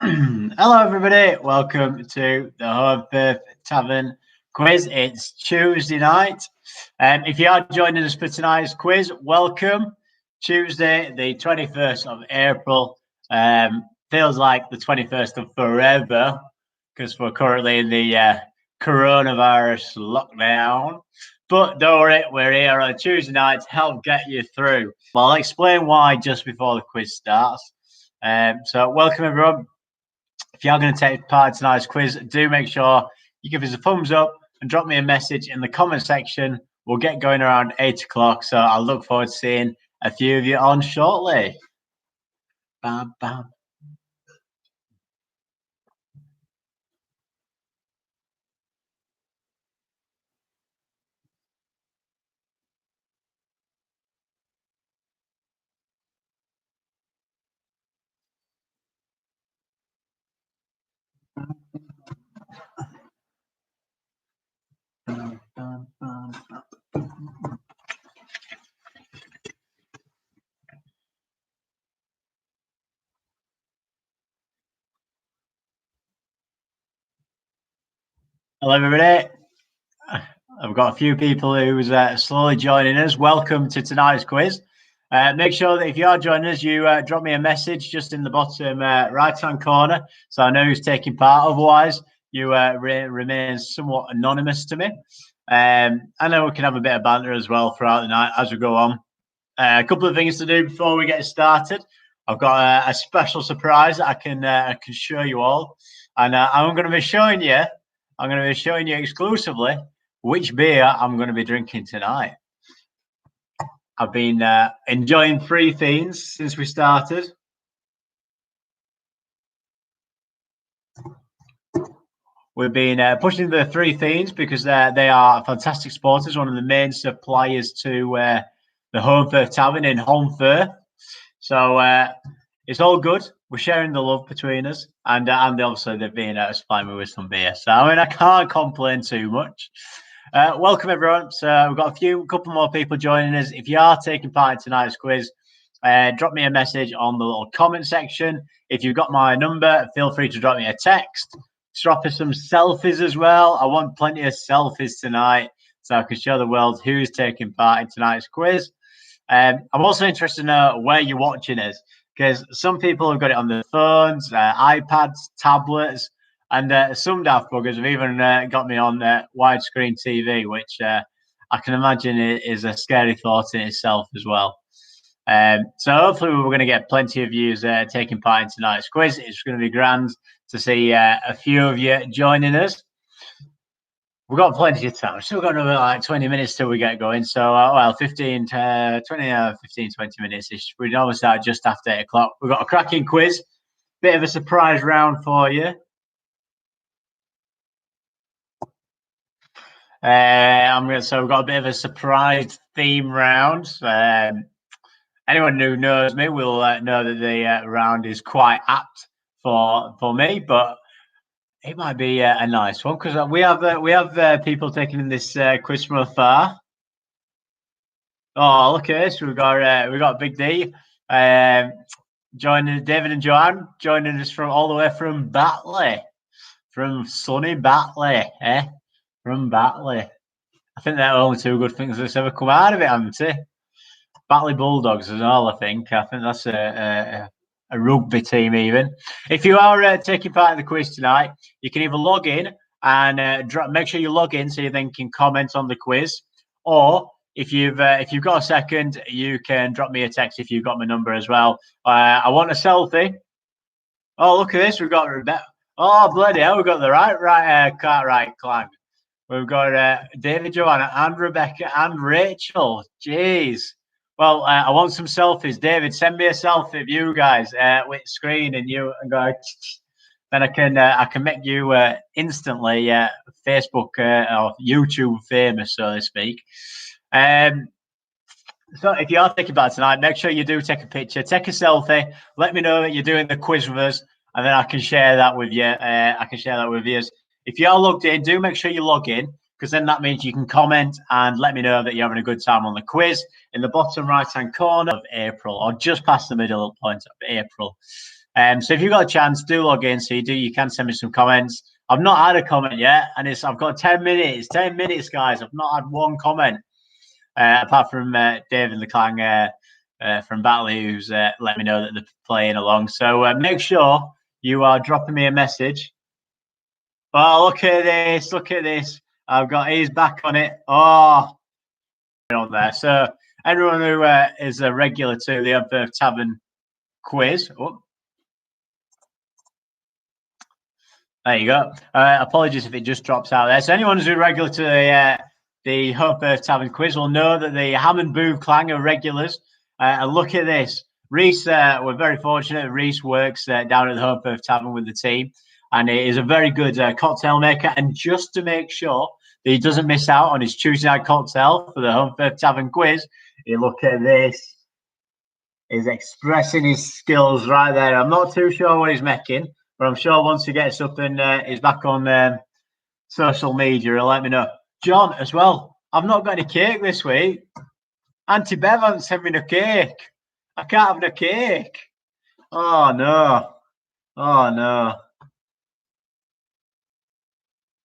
Hello, everybody. Welcome to the Holmfirth Tavern quiz. It's Tuesday night. If you are joining us for tonight's quiz, welcome. Tuesday, the 21st of April. Feels like the 21st of forever because we're currently in the coronavirus lockdown. But don't worry, we're here on a Tuesday night to help get you through. Well, I'll explain why just before the quiz starts. So welcome, everyone. If you are going to take part in tonight's quiz, do make sure you give us a thumbs up and drop me a message in the comment section. We'll get going around 8 o'clock, so I look forward to seeing a few of you on shortly. Bam, bam. Hello, everybody. I've got a few people who's slowly joining us. Welcome to tonight's quiz. Make sure that if you are joining us, you drop me a message just in the bottom right-hand corner so I know who's taking part. Otherwise, you remain somewhat anonymous to me. I know we can have a bit of banter as well throughout the night as we go on. A couple of things to do before we get started. I've got a special surprise that I can show you all, and I'm going to be showing you. I'm going to be showing you exclusively which beer I'm going to be drinking tonight. I've been enjoying Three Fiends since we started. We've been pushing the Three Fiends because they are fantastic supporters, one of the main suppliers to the Holmfirth Tavern in Holmfirth. So it's all good. We're sharing the love between us, and obviously they've been supplying me with some beer. So I mean, I can't complain too much. Welcome, everyone. So we've got a couple more people joining us. If you are taking part in tonight's quiz, drop me a message on the little comment section. If you've got my number, feel free to drop me a text. Drop us some selfies as well. I want plenty of selfies tonight so I can show the world who's taking part in tonight's quiz. I'm also interested to know where you're watching us, because some people have got it on their phones, iPads, tablets, and some daft buggers have even got me on widescreen TV, which I can imagine is a scary thought in itself as well. So hopefully we're going to get plenty of you taking part in tonight's quiz. It's going to be grand to see a few of you joining us. We've got plenty of time. Still got another like 20 minutes till we get going. So, well, 15, 20 minutes. We normally start just after 8 o'clock. We've got a cracking quiz. Bit of a surprise round for you. So we've got a bit of a surprise theme round. Anyone who knows me will know that the round is quite apt for me, but it might be a nice one because we have people taking in this quiz from afar. Oh, look at this! We've got Big D joining David and Joanne joining us from all the way from Batley, from sunny Batley, from Batley. I think they're only two good things that's ever come out of it, haven't they? Batley Bulldogs as well. I think that's a rugby team even. If you are taking part in the quiz tonight, you can either log in and make sure you log in so you then can comment on the quiz, or if you've got a second, you can drop me a text if you've got my number as well. I want a selfie. Oh, look at this. We've got Rebecca. Oh, bloody hell. We've got the right clan. We've got David, Joanna, and Rebecca, and Rachel. Jeez. Well, I want some selfies. David, send me a selfie of you guys with screen and you and go. Then I can make you instantly Facebook or YouTube famous, so to speak. So if you are taking part tonight, make sure you do take a picture, take a selfie. Let me know that you're doing the quiz with us, and then I can share that with you. If you are logged in, do make sure you log in. because then that means you can comment and let me know that you're having a good time on the quiz in the bottom right-hand corner of April, or just past the middle point of April. So if you've got a chance, do log in. So you can send me some comments. I've not had a comment yet, and I've got 10 minutes. 10 minutes, guys. I've not had one comment apart from Dave and the Clang from Batley, who's let me know that they're playing along. So make sure you are dropping me a message. Oh, look at this! Look at this! He's back on it. Oh, on there. So everyone who is a regular to the Holmfirth Tavern quiz. Oh. There you go. Apologies if it just drops out there. So anyone who's a regular to the Holmfirth Tavern quiz will know that the Hammond Booth Clang are regulars. And look at this. Reese, we're very fortunate. Reese works down at the Holmfirth Tavern with the team, and he is a very good cocktail maker. And just to make sure that he doesn't miss out on his Tuesday night cocktail for the Holmfirth Tavern quiz, you look at this. He's expressing his skills right there. I'm not too sure what he's making, but I'm sure once he gets up and is back on social media, he'll let me know. John, as well. I've not got any cake this week. Auntie Bev hasn't sent me no cake. I can't have no cake. Oh no. Oh no.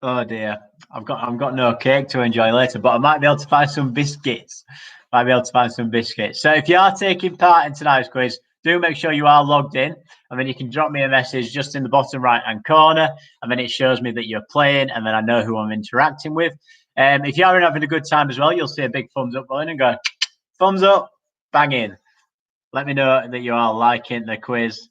Oh dear. I've got no cake to enjoy later, but I might be able to find some biscuits. So if you are taking part in tonight's quiz, do make sure you are logged in, and then you can drop me a message just in the bottom right-hand corner, and then it shows me that you're playing, and then I know who I'm interacting with. If you are having a good time as well, you'll see a big thumbs up button and go, thumbs up, bang in. Let me know that you are liking the quiz.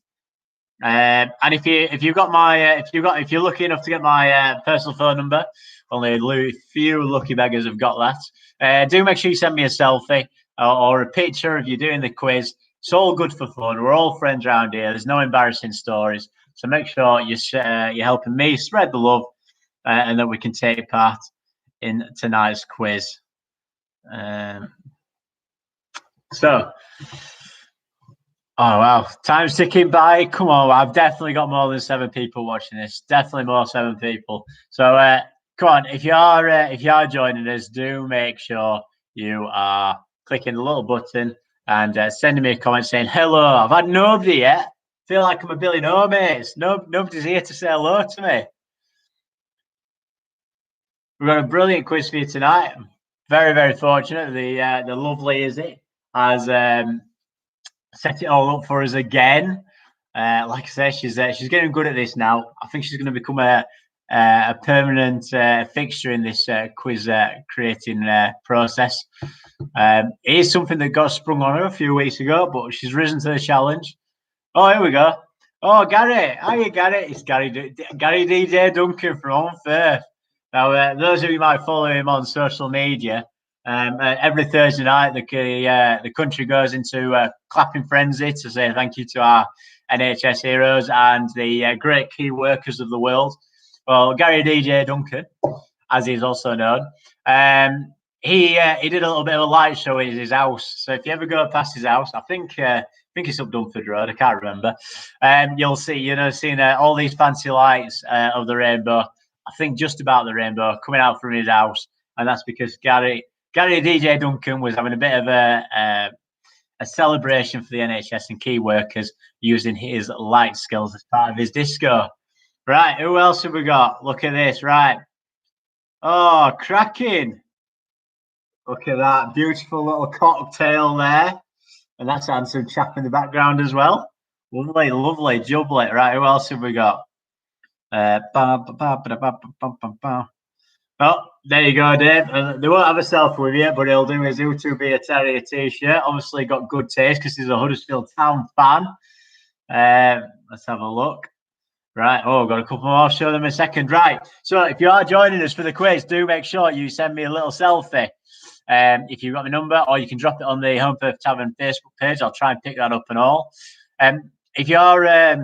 And if you're lucky enough to get my personal phone number, only a few lucky beggars have got that. Do make sure you send me a selfie or a picture of you doing the quiz. It's all good for fun. We're all friends around here. There's no embarrassing stories. So make sure you're helping me spread the love, and that we can take part in tonight's quiz. Oh, wow. Time's ticking by. Come on. I've definitely got more than 7 people watching this. Definitely more 7 people. So come on. If you are joining us, do make sure you are clicking the little button and sending me a comment saying hello. I've had nobody yet. Feel like I'm a Billy No mates. Nobody's here to say hello to me. We've got a brilliant quiz for you tonight. Very, very fortunate. The lovely Izzy has set it all up for us again. Like I say, she's getting good at this now. I think she's going to become a permanent fixture in this quiz creating process. It is something that got sprung on her a few weeks ago, but she's risen to the challenge. Oh, here we go. Oh, Gary. Hiya, Gary. It's Gary DJ Duncan from Holmfirth. Now, those of you who might follow him on social media, every Thursday night, the country goes into a clapping frenzy to say thank you to our NHS heroes and the great key workers of the world. Well, Gary DJ Duncan, as he's also known, he did a little bit of a light show in his house. So if you ever go past his house, I think it's up Dunford Road. I can't remember. You'll see, seeing all these fancy lights of the rainbow. I think just about the rainbow coming out from his house, and that's because Gary DJ Duncan was having a bit of a celebration for the NHS and key workers using his light skills as part of his disco. Right, who else have we got? Look at this, right. Oh, cracking. Look at that beautiful little cocktail there. And that's some chap in the background as well. Lovely, lovely, jubbly. Right, who else have we got? Oh, there you go, Dave. They won't have a selfie with you, but he'll do his Who Be a Terrier t-shirt. Obviously got good taste because he's a Huddersfield Town fan. Let's have a look. Right. Oh, got a couple more. I'll show them in a second. Right. So if you are joining us for the quiz, do make sure you send me a little selfie. If you've got my number, or you can drop it on the Holmfirth Tavern Facebook page. I'll try and pick that up and all. If you are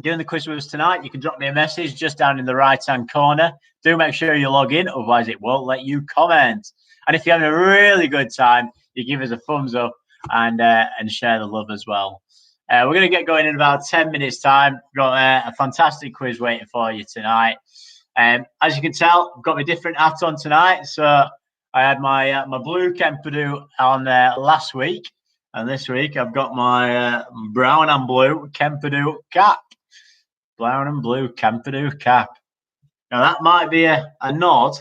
doing the quiz with us tonight, you can drop me a message just down in the right-hand corner. Do make sure you log in, otherwise it won't let you comment. And if you're having a really good time, you give us a thumbs up and share the love as well. We're going to get going in about 10 minutes' time. We've got a fantastic quiz waiting for you tonight. As you can tell, I've got my different hat on tonight. So I had my blue Kempadu on last week, and this week I've got my brown and blue Kempadu cap. Brown and blue Kempadu cap. Now that might be a nod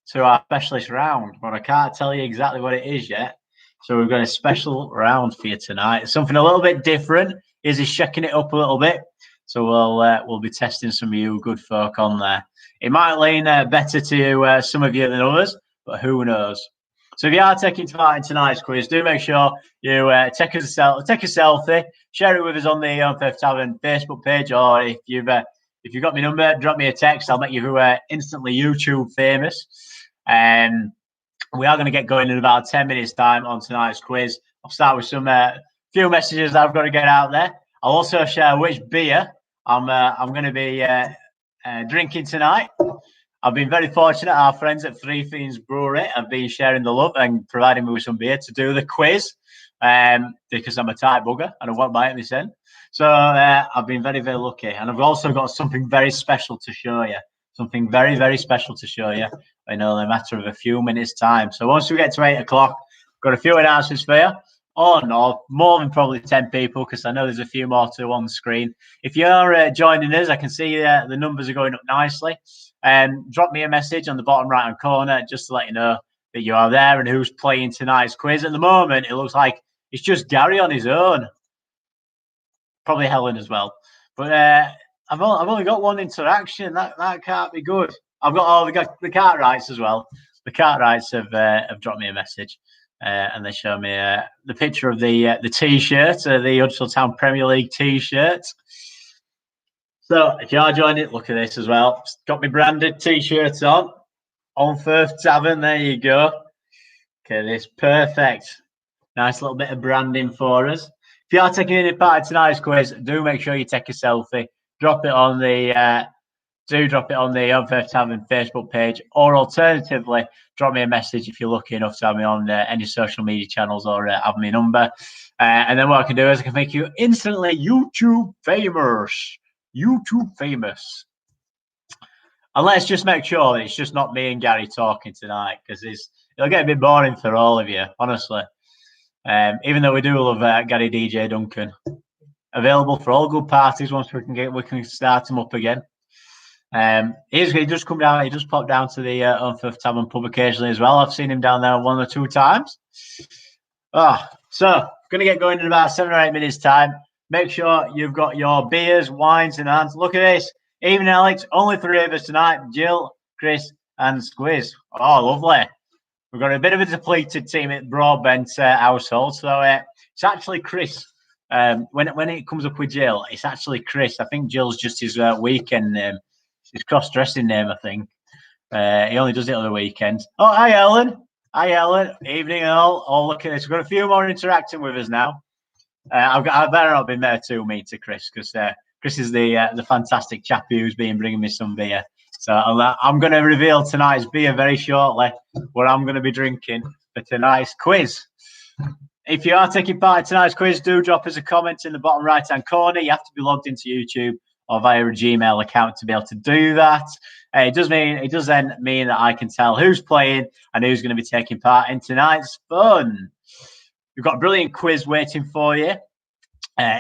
to our specialist round, but I can't tell you exactly what it is yet. So we've got a special round for you tonight. Something a little bit different. Izzy's shaking it up a little bit. So we'll be testing some of you good folk on there. It might lean better to some of you than others, but who knows? So if you are taking part in tonight's quiz, do make sure you take a selfie, share it with us on the Holmfirth Tavern Facebook page, or if you've got my number, drop me a text. I'll make you instantly YouTube famous. We are going to get going in about 10 minutes time on tonight's quiz. I'll start with some few messages that I've got to get out there. I'll also share which beer I'm going to be drinking tonight. I've been very fortunate. Our friends at Three Fiends Brewery have been sharing the love and providing me with some beer to do the quiz because I'm a tight bugger and I won't buy it this end. So I've been very, very lucky. And I've also got something very special to show you. Something very, very special to show you in only a matter of a few minutes' time. So once we get to 8 o'clock, I've got a few announcements for you. Oh, no, more than probably 10 people because I know there's a few more too on the screen. If you're joining us, I can see the numbers are going up nicely. Drop me a message on the bottom right-hand corner just to let you know that you are there and who's playing tonight's quiz. At the moment, it looks like it's just Gary on his own. Probably Helen as well. But I've only got one interaction. That can't be good. I've got the Cartwrights as well. The Cartwrights have dropped me a message. And they show me the picture of the T-shirt, the Huddersfield Town Premier League T-shirt. So if you are joining, look at this as well. Got my branded T-shirt on. Holmfirth Tavern, there you go. Okay, this perfect. Nice little bit of branding for us. If you are taking any part in tonight's quiz, do make sure you take a selfie. Drop it on the Holmfirth Tavern Facebook page, or alternatively, drop me a message if you're lucky enough to have me on any social media channels or have my number. And then what I can do is I can make you instantly YouTube famous. YouTube famous. And let's just make sure that it's just not me and Gary talking tonight, because it'll get a bit boring for all of you, honestly. Even though we do love Gary DJ Duncan. Available for all good parties once we can start him up again. He just come down. He just popped down to the Holmfirth Tavern pub occasionally as well. I've seen him down there 1 or 2 times. So going to get going in about 7 or 8 minutes time. Make sure you've got your beers, wines in hand. Look at this. Even Alex, only 3 of us tonight. Jill, Chris, and Squiz. Oh, lovely. We've got a bit of a depleted team at Broadbent household. So it's actually Chris. When it comes up with Jill, it's actually Chris. I think Jill's just his weekend name. His cross-dressing name, I think. He only does it on the weekends. Oh, hi, Ellen. Hi, Ellen. Evening, all. Oh, look at this. We've got a few more interacting with us now. I better not be there too mean to Chris, because Chris is the fantastic chap who's been bringing me some beer. So I'm going to reveal tonight's beer very shortly, what I'm going to be drinking for tonight's quiz. If you are taking part in tonight's quiz, do drop us a comment in the bottom right-hand corner. You have to be logged into YouTube or via a Gmail account to be able to do that. It does then mean that I can tell who's playing and who's going to be taking part in tonight's fun. We've got a brilliant quiz waiting for you.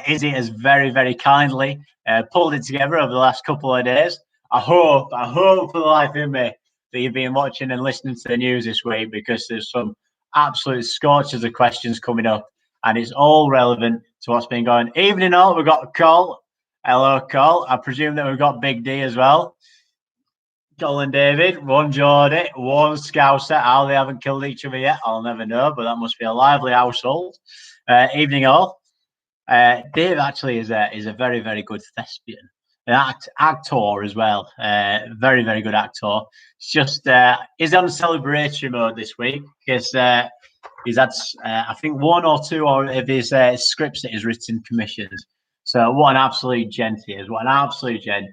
Izzy has very, very kindly pulled it together over the last couple of days. I hope for the life of me that you've been watching and listening to the news this week, because there's some absolute scorchers of questions coming up, and it's all relevant to what's been going. Evening all, we've got Cole. Hello, Cole. I presume that we've got Big D as well. Colin David, one Geordie, one Scouser. How they haven't killed each other yet, I'll never know, but that must be a lively household. Evening all. Dave actually is a very, very good thespian. An actor as well. Very, very good actor. It's just he's on celebratory mode this week because he's had I think 1 or 2 of his scripts that he's written commissioned. So what an absolute gent he is! What an absolute gent.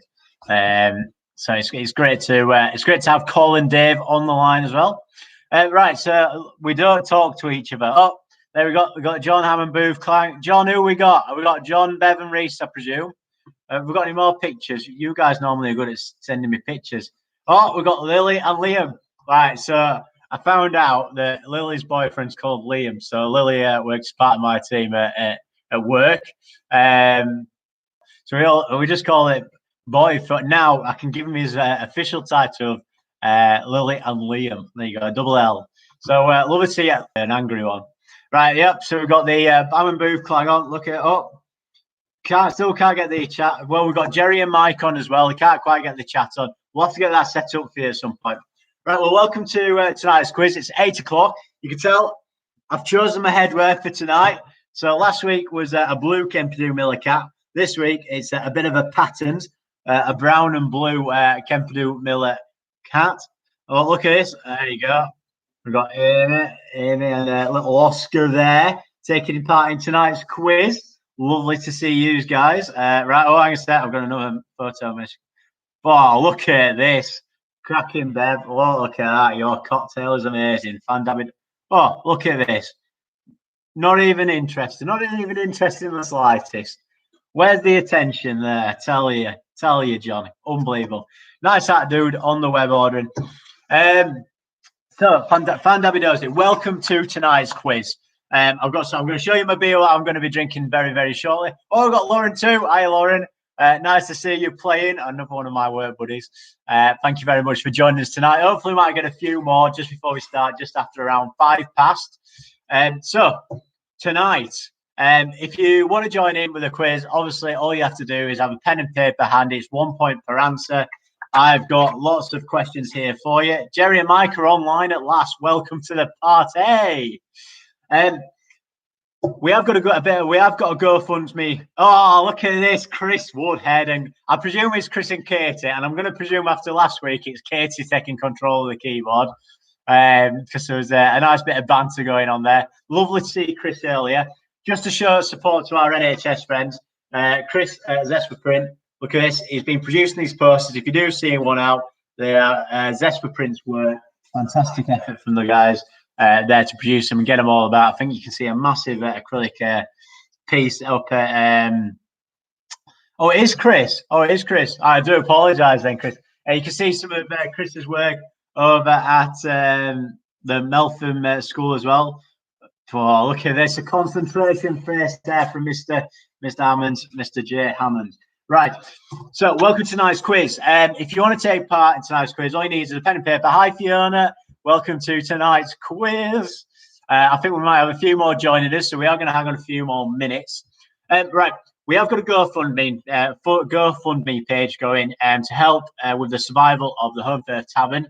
So it's great to have Colin Dave on the line as well. Right, so we don't talk to each other. Oh, there we got John Hammond Booth Clank. John, who we got? We got John Bevan Reese, I presume. Have we got any more pictures? You guys normally are good at sending me pictures. Oh, we've got Lily and Liam. Right, so I found out that Lily's boyfriend's called Liam. So Lily works part of my team at work. Um, so we just call it boy. Now I can give him his official title of Lily and Liam. There you go, double L. So love to see you, an angry one. Right, yep. So we've got the Bam and Booth clang on. Look it up. Still can't get the chat. Well, we've got Jerry and Mike on as well. We can't quite get the chat on. We'll have to get that set up for you at some point. Right, well, welcome to tonight's quiz. It's 8 o'clock. You can tell I've chosen my headwear for tonight. So last week was a blue Kempadu Miller cap. This week it's a bit of a patterned, a brown and blue Kempadu Miller hat. Oh, look at this. There you go. We've got Amy and little Oscar there taking part in tonight's quiz. Lovely to see you guys. Right, oh, hang on a sec. I've got another photo. Oh, look at this. Cracking, Bev. Oh, look at that. Your cocktail is amazing. Oh, look at this. Not even interested. Not even interested in the slightest. Where's the attention there? Tell you, Johnny. Unbelievable. Nice hat, dude, on the web ordering. So, Fan Dabby knows it. Welcome to tonight's quiz. I'm going to show you my beer I'm going to be drinking very, very shortly. Oh, I've got Lauren too. Hi, Lauren. Nice to see you playing. Another one of my work buddies. Thank you very much for joining us tonight. Hopefully, we might get a few more just before we start, just after around 5 past. So, tonight, if you want to join in with a quiz, obviously, all you have to do is have a pen and paper handy. It's 1 point per answer. I've got lots of questions here for you. Jerry and Mike are online at last. Welcome to the party. We have got a GoFundMe. Oh, look at this, Chris Woodhead, and I presume it's Chris and Katie, and I'm going to presume after last week it's Katie taking control of the keyboard because there was a nice bit of banter going on there. Lovely to see Chris earlier. Just to show support to our NHS friends, Chris Zest for Print. Look at this. He's been producing these posters. If you do see one out, they are Zest for Print's work. Fantastic effort from the guys there to produce them and get them all about. I think you can see a massive acrylic piece up at... Oh, it is Chris. I do apologise then, Chris. You can see some of Chris's work over at the Meltham School as well. Oh, look at this. A concentration face there from Mr. Hammond, Mr. J. Hammond. Right. So, welcome to tonight's quiz. If you want to take part in tonight's quiz, all you need is a pen and paper. Hi, Fiona. Welcome to tonight's quiz. I think we might have a few more joining us, so we are going to hang on a few more minutes. Right. We have got a GoFundMe page going to help with the survival of the Holmfirth Tavern.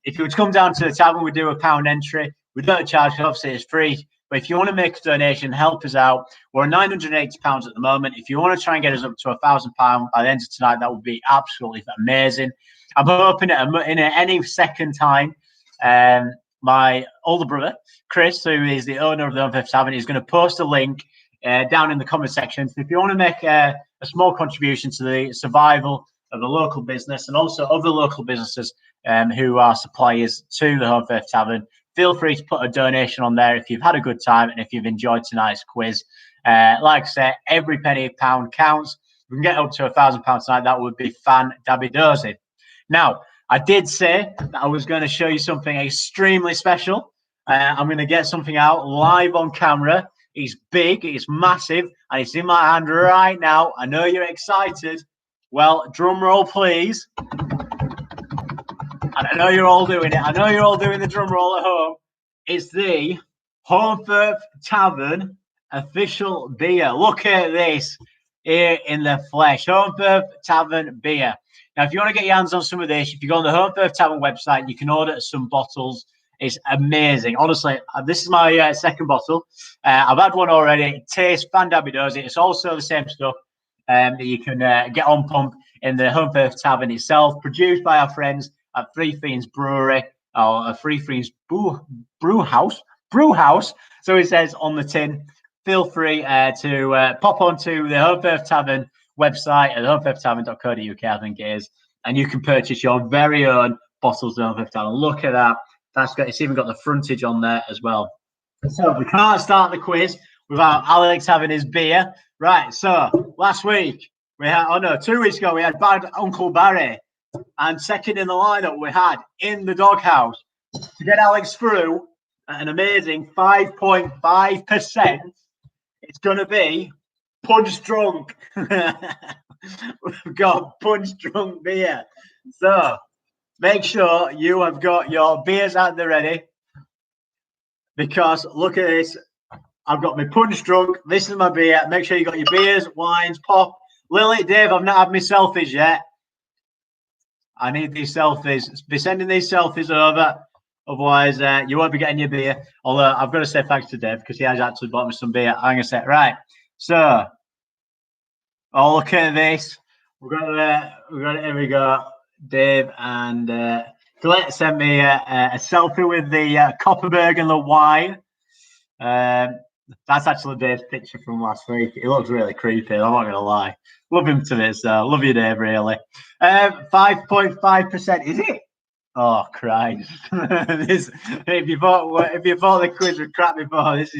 If you would come down to the tavern, we do a £1 entry. We don't charge, obviously it's free. But if you want to make a donation, help us out. We're £980 at the moment. If you want to try and get us up to £1,000 by the end of tonight, that would be absolutely amazing. I'm hoping in any second time, my older brother, Chris, who is the owner of the Holmfirth Tavern, is going to post a link down in the comment section. So if you want to make a small contribution to the survival of the local business and also other local businesses who are suppliers to the Holmfirth Tavern, feel free to put a donation on there if you've had a good time and if you've enjoyed tonight's quiz. Like I said, every penny pound counts. We can get up to £1,000 tonight. That would be fan-dabby-dozy. Now, I did say that I was going to show you something extremely special. I'm going to get something out live on camera. It's big, it's massive, and it's in my hand right now. I know you're excited. Well, drum roll, please. And I know you're all doing it. I know you're all doing the drum roll at home. It's the Holmfirth Tavern official beer. Look at this here in the flesh. Holmfirth Tavern beer. Now, if you want to get your hands on some of this, if you go on the Holmfirth Tavern website, you can order some bottles. It's amazing. Honestly, this is my second bottle. I've had one already. It tastes fan-dabby-dozy. It's also the same stuff that you can get on pump in the Holmfirth Tavern itself, produced by our friends at Three Fiends Brewery, or Three Fiends Brew House. So it says on the tin. Feel free to pop onto the Holmfirth Tavern website at holmfirthtavern.co.uk, I think it is, and you can purchase your very own bottles of Holmfirth Tavern. Look at that. It's even got the frontage on there as well. So we can't start the quiz without Alex having his beer. Right, so last week, 2 weeks ago, we had Bad Uncle Barry. And second in the lineup, we had in the doghouse to get Alex through at an amazing 5.5%. It's going to be Punch Drunk. We've got Punch Drunk beer. So make sure you have got your beers at the ready, because look at this. I've got my Punch Drunk. This is my beer. Make sure you got your beers, wines, pop. Lily, Dave, I've not had my selfies yet. I need these selfies. Be sending these selfies over. Otherwise, you won't be getting your beer. Although I've got to say thanks to Dave because he has actually bought me some beer. I'm going to say, right. So, look at this. We've got it. Here we go. Dave and Colette sent me a selfie with the Copperberg and the wine. That's actually Dave's picture from last week. He looks really creepy. I'm not going to lie. Love him to this. Love you, Dave. Really. 5.5%. Is it? Oh Christ! If you thought the quiz was crap before, this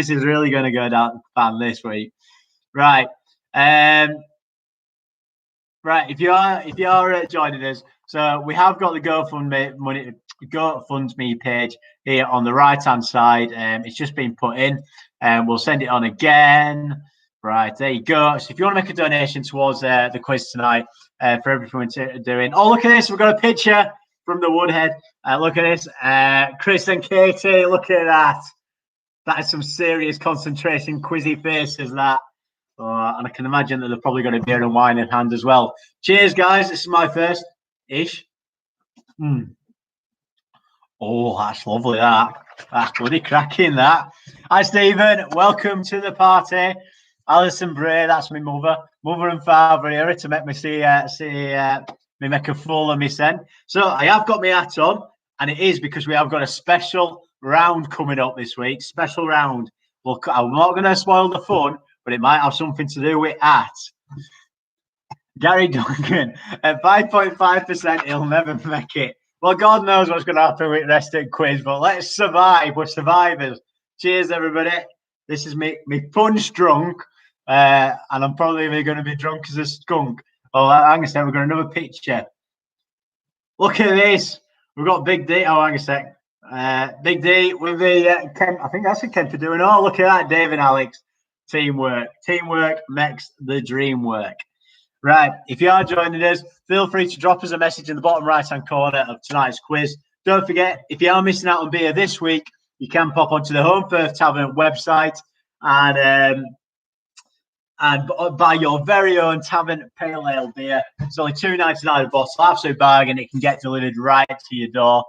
is really gonna go down the pan this week. Right. Right. If you are joining us, so we have got the GoFundMe page here on the right hand side. It's just been put in, and we'll send it on again. Right, there you go. So if you want to make a donation towards the quiz tonight, for everything we're doing. Oh, look at this. We've got a picture from the Woodhead. Look at this. Chris and Katie, look at that. That is some serious concentration, quizzy faces, that. And I can imagine that they're probably going to beer and wine in hand as well. Cheers, guys. This is my first-ish. Oh, that's lovely, that. That's bloody cracking, that. Hi, Stephen. Welcome to the party. Alison Bray, that's my mother and father here to make me me make a fool of me then. So I have got my hat on, and it is because we have got a special round coming up this week. Special round. Well, I'm not going to spoil the fun, but it might have something to do with hat. Gary Duncan at 5.5%, he'll never make it. Well, God knows what's going to happen with Rested Quiz, but let's survive. We're survivors. Cheers, everybody. This is me Punch Drunk. And I'm probably going to be drunk as a skunk. Oh, hang on a sec. We've got another picture. Look at this. We've got Big D. Oh, hang on a sec. Big D with the Ken. I think that's what Ken for doing. Oh, look at that, Dave and Alex. Teamwork. Teamwork makes the dream work. Right. If you are joining us, feel free to drop us a message in the bottom right-hand corner of tonight's quiz. Don't forget, if you are missing out on beer this week, you can pop onto the Holmfirth Tavern website and buy your very own Tavern Pale Ale beer. It's only $2.99 a bottle, absolute bargain. It can get delivered right to your door,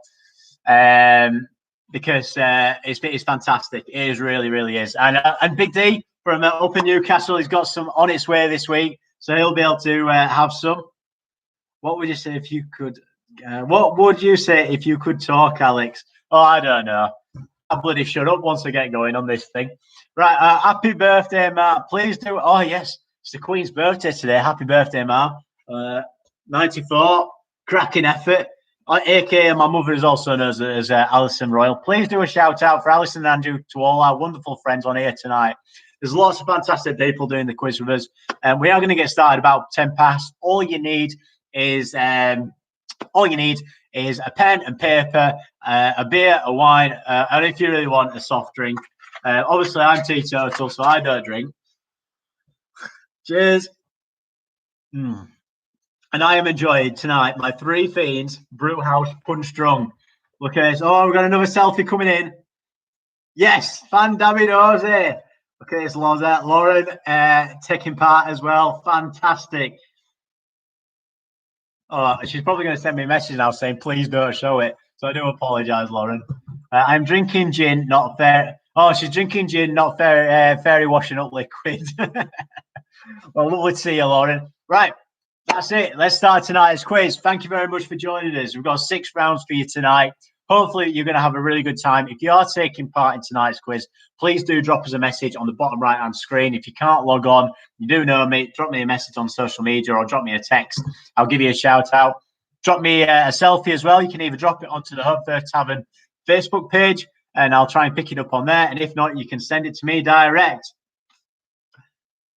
because it's fantastic. It is really is. And Big D from up in Newcastle, he's got some on its way this week, so he'll be able to have some. What would you say if you could? What would you say if you could talk, Alex? Oh, I don't know. I'll bloody shut up once I get going on this thing. Right, happy birthday, Ma. Please do. Oh, yes, it's the Queen's birthday today. Happy birthday, Ma. 94, cracking effort. AKA my mother is also known as Alison Royal. Please do a shout out for Alison and Andrew, to all our wonderful friends on here tonight. There's lots of fantastic people doing the quiz with us. And we are going to get started about 10 past. All you need is a pen and paper, a beer, a wine, and if you really want, a soft drink. Obviously, I'm teetotal, so I don't drink. Cheers. And I am enjoying tonight my Three Fiends Brewhouse Punch Drunk. Look at this. Oh, we've got another selfie coming in. Yes, Fan Davidosi. Look at this, Lauren taking part as well. Fantastic. Oh, she's probably going to send me a message now saying, please don't show it. So I do apologise, Lauren. I'm drinking gin, not fair. Oh, she's drinking gin, not fairy washing up liquid. Well, lovely to see you, Lauren. Right, that's it. Let's start tonight's quiz. Thank you very much for joining us. We've got 6 rounds for you tonight. Hopefully, you're going to have a really good time. If you are taking part in tonight's quiz, please do drop us a message on the bottom right-hand screen. If you can't log on, you do know me, drop me a message on social media or drop me a text. I'll give you a shout-out. Drop me a selfie as well. You can either drop it onto the Holmfirth Tavern Facebook page, and I'll try and pick it up on there. And if not, you can send it to me direct.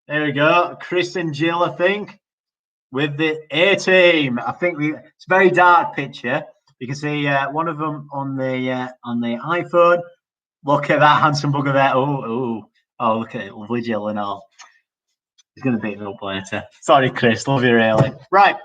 There we go. Chris and Jill, I think. with the A team. I think it's a very dark picture. You can see one of them on the iPhone. Look at that handsome bugger there. Oh, look at it, lovely Jill and all. He's going to beat me up later. Sorry, Chris. Love you, really. Right.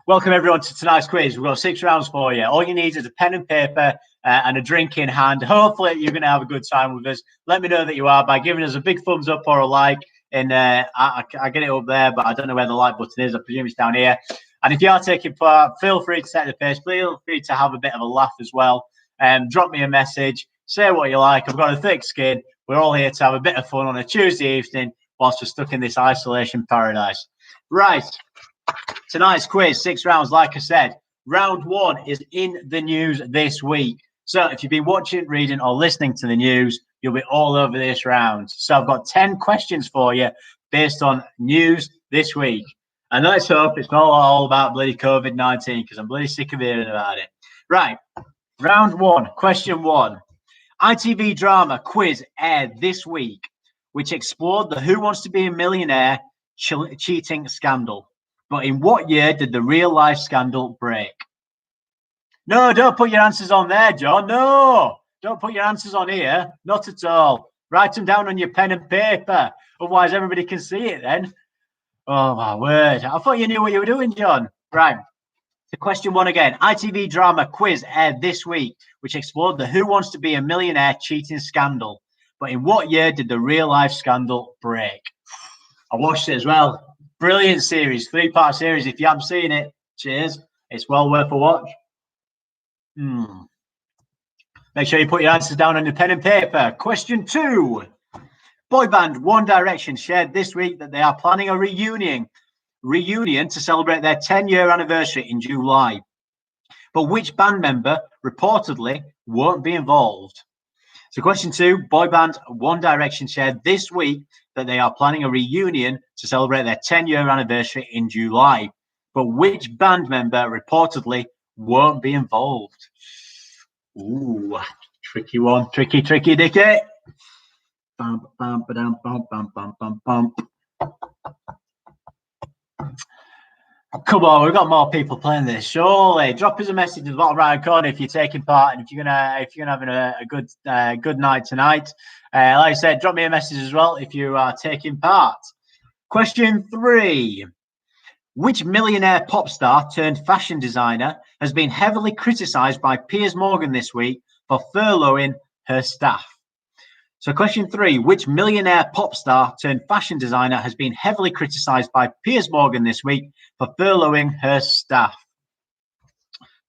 Welcome, everyone, to tonight's quiz. We've got 6 rounds for you. All you need is a pen and paper and a drink in hand. Hopefully, you're going to have a good time with us. Let me know that you are by giving us a big thumbs up or a like. And I get it up there, but I don't know where the like button is. I presume it's down here. And if you are taking part, feel free to set the pace. Feel free to have a bit of a laugh as well. Drop me a message. Say what you like. I've got a thick skin. We're all here to have a bit of fun on a Tuesday evening whilst we're stuck in this isolation paradise. Right. Tonight's quiz, 6 rounds, like I said. Round 1 is in the news this week. So if you've been watching, reading, or listening to the news, you'll be all over this round. So I've got 10 questions for you based on news this week. And let's hope it's not all about bloody COVID-19 because I'm bloody sick of hearing about it. Right. Round 1, question 1. ITV drama quiz aired this week, which explored the Who Wants to Be a Millionaire cheating scandal. But in what year did the real-life scandal break? No, don't put your answers on there, John. No, don't put your answers on here. Not at all. Write them down on your pen and paper. Otherwise, everybody can see it then. Oh, my word. I thought you knew what you were doing, John. Right. So question 1 again. ITV drama quiz aired this week, which explored the Who Wants to Be a Millionaire cheating scandal. But in what year did the real-life scandal break? I watched it as well. Brilliant series, 3-part series. If you haven't seen it, cheers. It's well worth a watch. Make sure you put your answers down on your pen and paper. Question 2. Boy band One Direction shared this week that they are planning a reunion to celebrate their 10-year anniversary in July. But which band member reportedly won't be involved? So question 2, boy band One Direction shared this week that they are planning a reunion to celebrate their 10-year anniversary in July. But which band member reportedly won't be involved? Ooh, tricky one. Tricky, Dicky. Bum, bum, ba-dum, bum, bum, bum, bum, bum. Come on, we've got more people playing this. Surely, drop us a message in the bottom right corner if you're taking part and if you're gonna having a good night tonight. Like I said, drop me a message as well if you are taking part. Question 3: which millionaire pop star turned fashion designer has been heavily criticised by Piers Morgan this week for furloughing her staff? So question 3, which millionaire pop star turned fashion designer has been heavily criticised by Piers Morgan this week for furloughing her staff?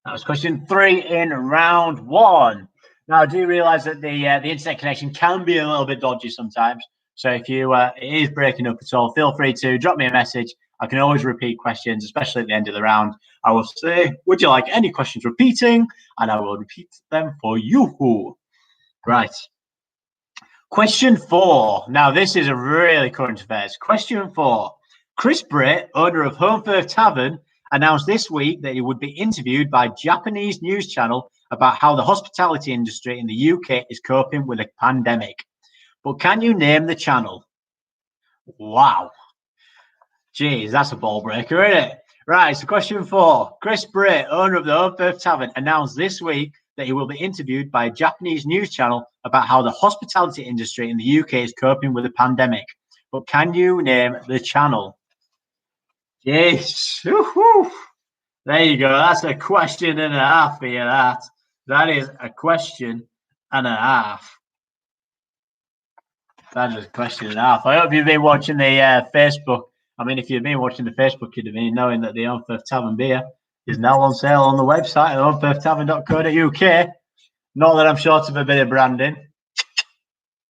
That was question 3 in round 1. Now, I do realise that the internet connection can be a little bit dodgy sometimes. So if it is breaking up at all, feel free to drop me a message. I can always repeat questions, especially at the end of the round. I will say, would you like any questions repeating? And I will repeat them for you. Right. Question 4. Now, this is a really current affairs. Question 4. Chris Britt, owner of Holmfirth Tavern, announced this week that he would be interviewed by a Japanese news channel about how the hospitality industry in the UK is coping with a pandemic. But can you name the channel? Wow. Jeez, that's a ball breaker, isn't it? Right, so question 4. Chris Britt, owner of the Holmfirth Tavern, announced this week that he will be interviewed by a Japanese news channel about how the hospitality industry in the UK is coping with the pandemic. But can you name the channel? Yes. Woo-hoo. There you go. That's a question and a half for you, that. That is a question and a half. That is a question and a half. I hope you've been watching the Facebook. I mean, if you've been watching the Facebook, you'd have been knowing that the Holmfirth Tavern beer is now on sale on the website at holmfirthtavern.co.uk. Not that I'm short of a bit of branding.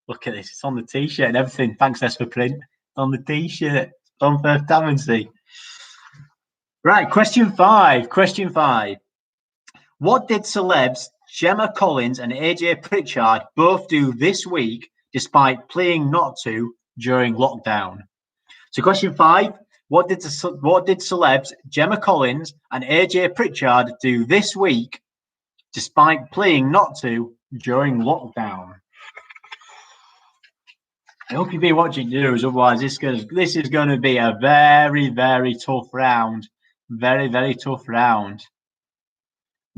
Look at this. It's on the T-shirt and everything. Thanks, for print. On the T-shirt. Holmfirth Tavern, see. Right, question 5. Question 5. What did celebs Gemma Collins and AJ Pritchard both do this week despite pleading not to during lockdown? So question 5, what did celebs Gemma Collins and AJ Pritchard do this week despite pleading not to during lockdown? I hope you've been watching news. Otherwise, this is going to be a very, very tough round. Very, very tough round.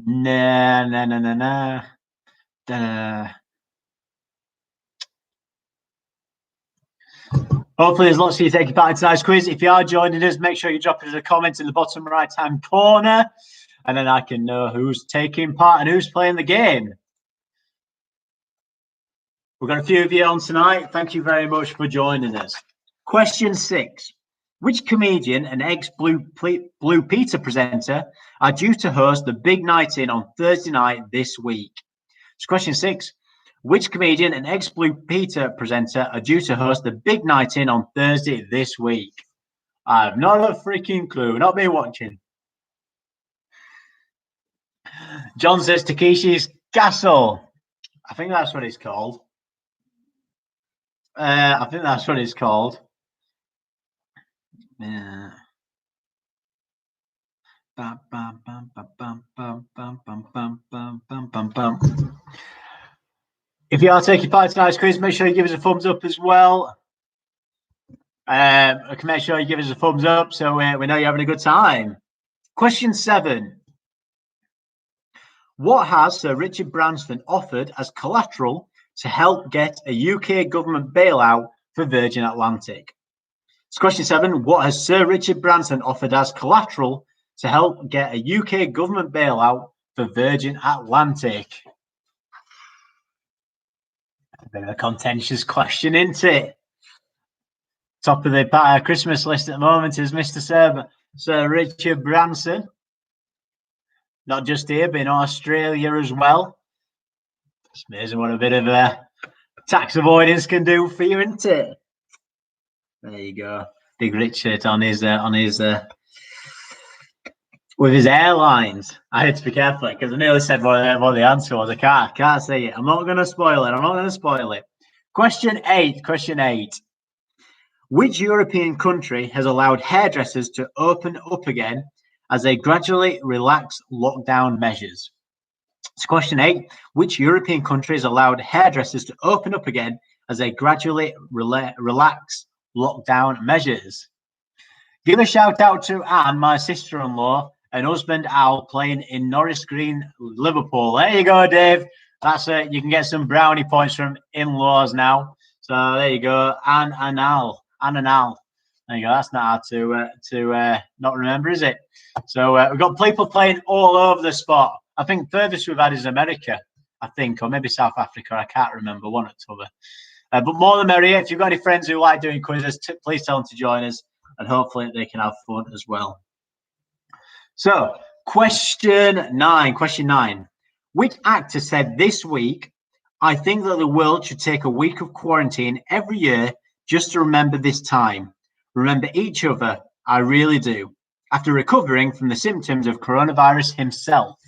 Nah, nah, nah, nah, nah. Hopefully, there's lots of you taking part in tonight's quiz. If you are joining us, make sure you drop us a comment in the bottom right-hand corner, and then I can know who's taking part and who's playing the game. We've got a few of you on tonight. Thank you very much for joining us. Question 6. Which comedian and ex-Blue Peter presenter are due to host the big night in on Thursday night this week? So question 6. Which comedian and ex-Blue Peter presenter are due to host the big night in on Thursday this week? I have not a freaking clue. Not been watching. John says Takeshi's Castle. I think that's what it's called. I think that's what it's called. Yeah. If you are taking part in tonight's quiz, make sure you give us a thumbs up as well. Make sure you give us a thumbs up so we know you're having a good time. Question 7. What has Sir Richard Branson offered as collateral to help get a UK government bailout for Virgin Atlantic? So question 7. What has Sir Richard Branson offered as collateral to help get a UK government bailout for Virgin Atlantic? A bit of a contentious question, isn't it? Top of the Christmas list at the moment is Mr. Sir Richard Branson. Not just here, but in Australia as well. It's amazing what a bit of tax avoidance can do for you, isn't it? There you go. Big Richard on his with his airlines. I had to be careful because I nearly said what the answer was. I can't say it. I'm not going to spoil it. Question 8. Which European country has allowed hairdressers to open up again as they gradually relax lockdown measures? So question 8. Which European country has allowed hairdressers to open up again as they gradually relax lockdown measures? Give a shout out to Anne, my sister-in-law, and husband Al playing in Norris Green, Liverpool. There you go, Dave. That's it. You can get some brownie points from in-laws now. So there you go, Anne and Al. There you go. That's not hard to not remember, is it? So we've got people playing all over the spot. I think furthest we've had is America, I think, or maybe South Africa. I can't remember, one or t'other. But more the merrier. If you've got any friends who like doing quizzes, please tell them to join us, and hopefully they can have fun as well. So, question 9. Which actor said this week, I think that the world should take a week of quarantine every year just to remember this time. Remember each other. I really do. After recovering from the symptoms of coronavirus himself.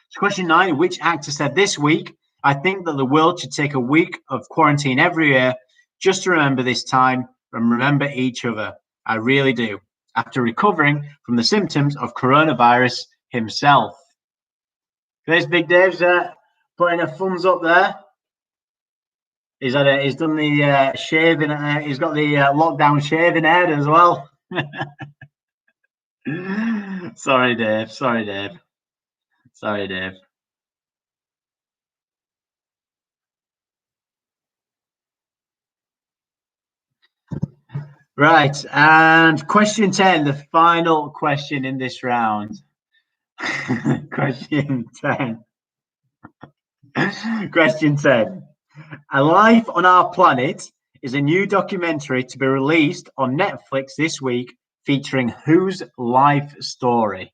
So question 9. Which actor said this week, I think that the world should take a week of quarantine every year just to remember this time and remember each other. I really do. After recovering from the symptoms of coronavirus himself. There's Big Dave's putting a thumbs up there. He's done the shaving. He's got the lockdown shaving head as well. Sorry, Dave. Right, and question 10, the final question in this round. Question 10. Question 10. A Life on Our Planet is a new documentary to be released on Netflix this week featuring whose life story?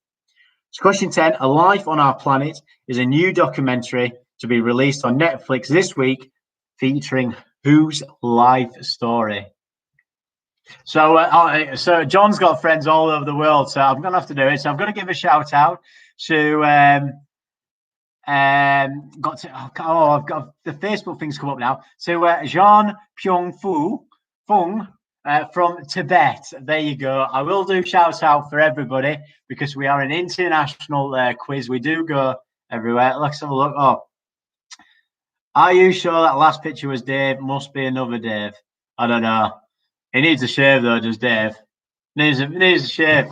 So question 10. A Life on Our Planet is a new documentary to be released on Netflix this week featuring whose life story? So John's got friends all over the world, so I'm going to have to do it. So I'm going to give a shout out to I've got the Facebook things come up now. So Jean Fung from Tibet. There you go. I will do shout out for everybody because we are an international quiz. We do go everywhere. Let's have a look. Oh, are you sure that last picture was Dave? Must be another Dave. I don't know. He needs a shave though, does Dave? Needs a shave.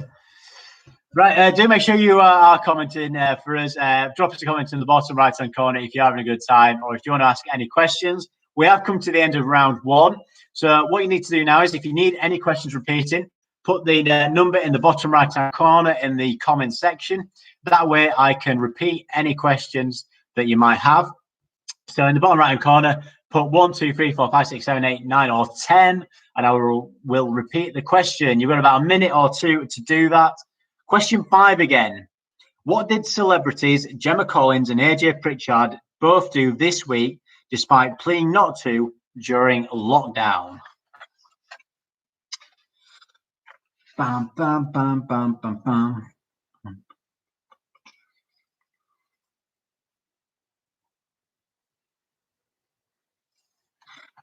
Right, do make sure you are commenting for us. Drop us a comment in the bottom right-hand corner if you're having a good time, or if you want to ask any questions. We have come to the end of round one. So what you need to do now is, if you need any questions repeating, put the number in the bottom right-hand corner in the comment section. That way I can repeat any questions that you might have. So in the bottom right-hand corner, put 1, 2, 3, 4, 5, 6, 7, 8, 9, or 10, and I will repeat the question. You've got about a minute or two to do that. Question 5 again. What did celebrities Gemma Collins and AJ Pritchard both do this week despite pleading not to during lockdown? Bam, bam, bam, bam, bam, bam.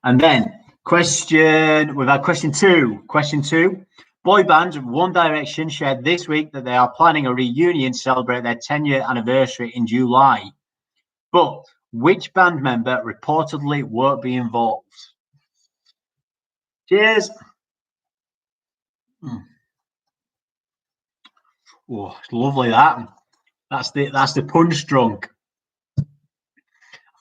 And then we've had question two. Question 2. Boy band One Direction shared this week that they are planning a reunion to celebrate their 10-year anniversary in July. But which band member reportedly won't be involved? Cheers. Oh, it's lovely that. That's the punch drunk.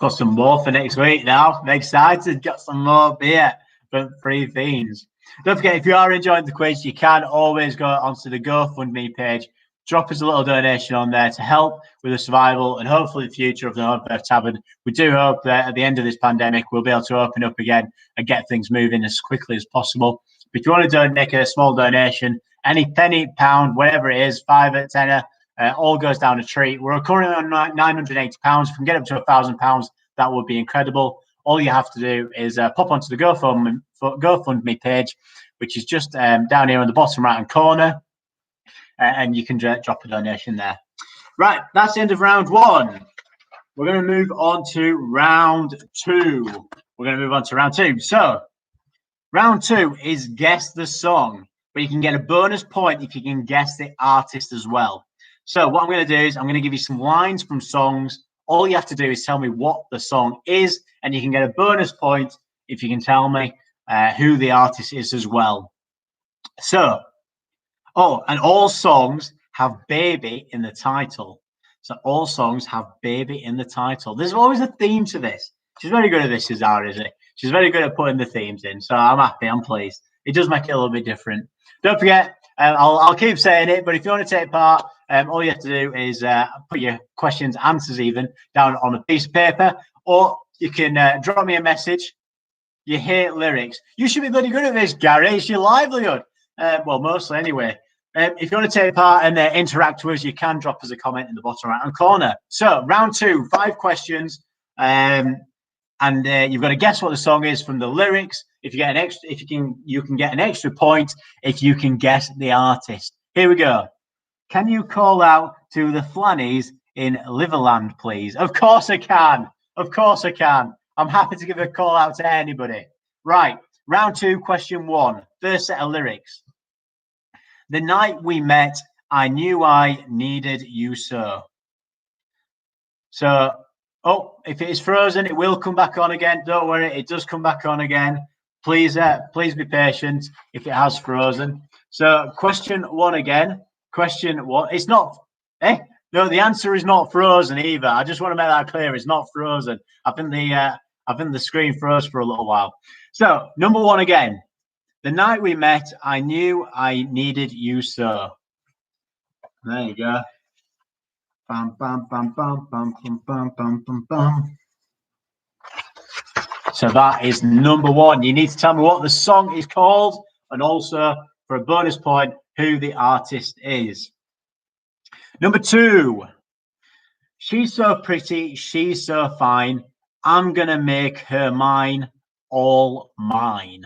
Got some more for next week now. I'm excited. Got some more beer from Free Fiends. Don't forget, if you are enjoying the quiz, you can always go onto the GoFundMe page. Drop us a little donation on there to help with the survival and hopefully the future of the Holmfirth Tavern. We do hope that at the end of this pandemic, we'll be able to open up again and get things moving as quickly as possible. But if you want to make a small donation, any penny, pound, whatever it is, £5, tenner, all goes down a treat. We're currently on £980. If we can get up to £1,000, that would be incredible. All you have to do is pop onto the GoFundMe page, which is just down here on the bottom right-hand corner, and you can drop a donation there. Right, that's the end of round one. We're going to move on to round two. So, round 2 is guess the song, but you can get a bonus point if you can guess the artist as well. So what I'm going to do is I'm going to give you some lines from songs. All you have to do is tell me what the song is, and you can get a bonus point if you can tell me who the artist is as well. So, and all songs have baby in the title. So all songs have baby in the title. There's always a theme to this. She's very good at this, Zara, isn't it? She's very good at putting the themes in. So I'm happy. I'm pleased. It does make it a little bit different. Don't forget, I'll keep saying it, but if you want to take part, all you have to do is put your questions, answers even, down on a piece of paper, or you can drop me a message. You hate lyrics. You should be bloody good at this, Gary. It's your livelihood. Well, mostly anyway. If you want to take part and interact with us, you can drop us a comment in the bottom right-hand corner. So, round 2, 5 questions, and you've got to guess what the song is from the lyrics. If you get you can get an extra point if you can guess the artist. Here we go. Can you call out to the Flannies in Liverland, please? Of course I can. Of course I can. I'm happy to give a call out to anybody. Right. Round 2, question 1. First set of lyrics. The night we met, I knew I needed you so. So, if it is frozen, it will come back on again. Don't worry, it does come back on again. Please be patient if it has frozen. So, question 1 again. Question 1. It's not. No, the answer is not frozen either. I just want to make that clear. It's not frozen. I think the screen froze for a little while. So, number 1 again. The night we met, I knew I needed you so. There you go. Bam, bam, bam, bam, bam, bam, bam, bam, bam, bam. So that is number 1. You need to tell me what the song is called, and also, for a bonus point, who the artist is. Number 2. She's so pretty, she's so fine. I'm going to make her mine, all mine.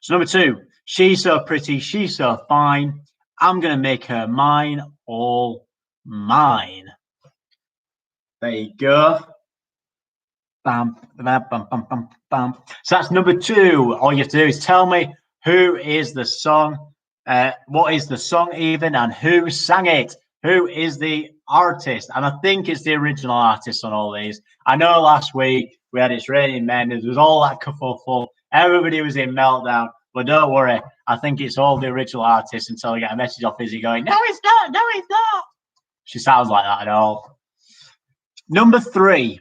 So number 2, she's so pretty, she's so fine. I'm going to make her mine, all mine. There you go. Bam, bam, bam, bam, bam, bam. So that's number 2. All you have to do is tell me who is the song, what is the song even, and who sang it. Who is the artist? And I think it's the original artist on all these. I know last week we had It's Raining Men. There was all that kerfuffle. Everybody was in meltdown. But don't worry, I think it's all the original artists until I get a message off Izzy going, no, it's not, no, it's not. She sounds like that at all. Number three.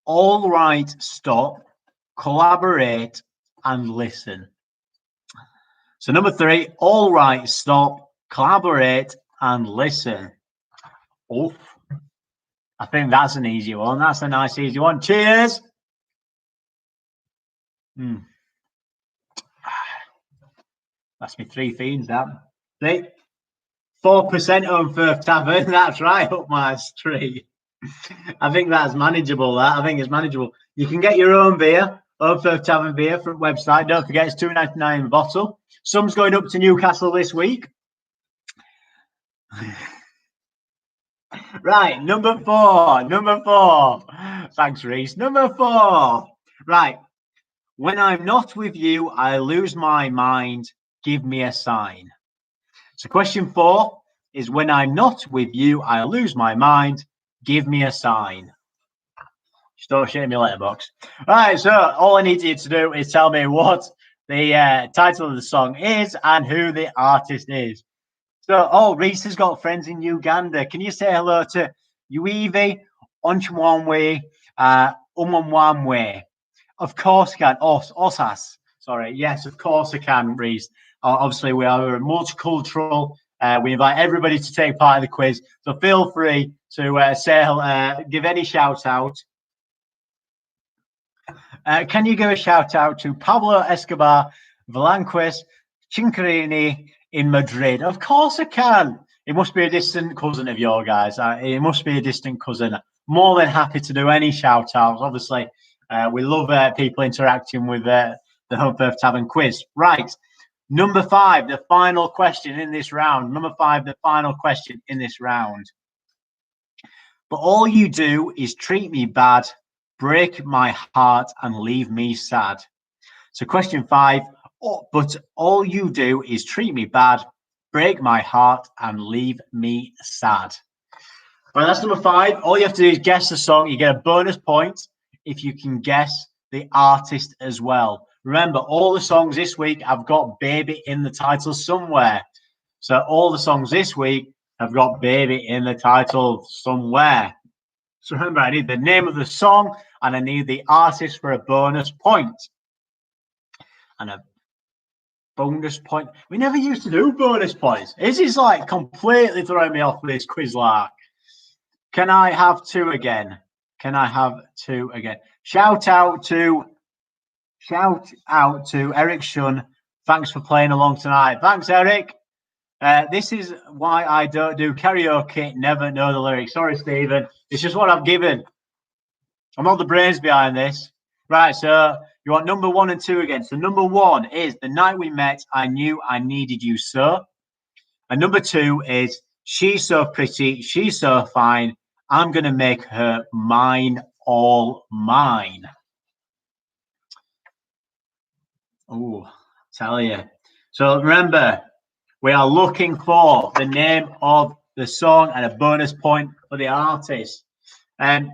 All right, stop, collaborate, and listen. So number three, all right, stop, collaborate, and listen. Oof. I think that's an easy one. That's a nice, easy one. Cheers. That's me 3 fiends, that. 4% Holmfirth Tavern. That's right, up my street. I think that's manageable, that. I think it's manageable. You can get your own beer, Holmfirth Tavern beer, from the website. Don't forget, it's $2.99 a bottle. Some's going up to Newcastle this week. Right, number four. Thanks, Reese. Number 4. Right. When I'm not with you, I lose my mind. Give me a sign. So question 4 is, when I'm not with you, I lose my mind. Give me a sign. Just don't share me letterbox. Right, so all I need you to do is tell me what the title of the song is and who the artist is. So, Reese has got friends in Uganda. Can you say hello to Uivi, Onchwanwe, Umwanwe? Of course I can. Osas. Sorry. Yes, of course I can, Reese. Obviously, we are multicultural. We invite everybody to take part in the quiz. So feel free to give any shout out. Can you give a shout out to Pablo Escobar, Velanquez, Cincarini in Madrid? Of course I can. It must be a distant cousin of yours, guys. It must be a distant cousin. More than happy to do any shout outs. Obviously, we love people interacting with the Holmfirth Tavern quiz. Right. Number 5, the final question in this round. But all you do is treat me bad, break my heart, and leave me sad. So question 5, but all you do is treat me bad, break my heart, and leave me sad. Well, that's number 5. All you have to do is guess the song. You get a bonus point if you can guess the artist as well. Remember, all the songs this week have got baby in the title somewhere. So all the songs this week have got baby in the title somewhere. So remember, I need the name of the song and I need the artist for a bonus point. And a bonus point. We never used to do bonus points. This is like completely throwing me off with this quiz lark. Can I have 2 again? Shout out to Eric Shun. Thanks for playing along tonight. Thanks, Eric. This is why I don't do karaoke, never know the lyrics. Sorry, Stephen. It's just what I'm given. I'm not the brains behind this. Right, so you want number 1 and 2 again. So number 1 is The Night We Met, I Knew I Needed You So. And number 2 is She's So Pretty, She's So Fine, I'm going to make her mine, all mine. Oh, tell you. So remember, we are looking for the name of the song and a bonus point for the artist. And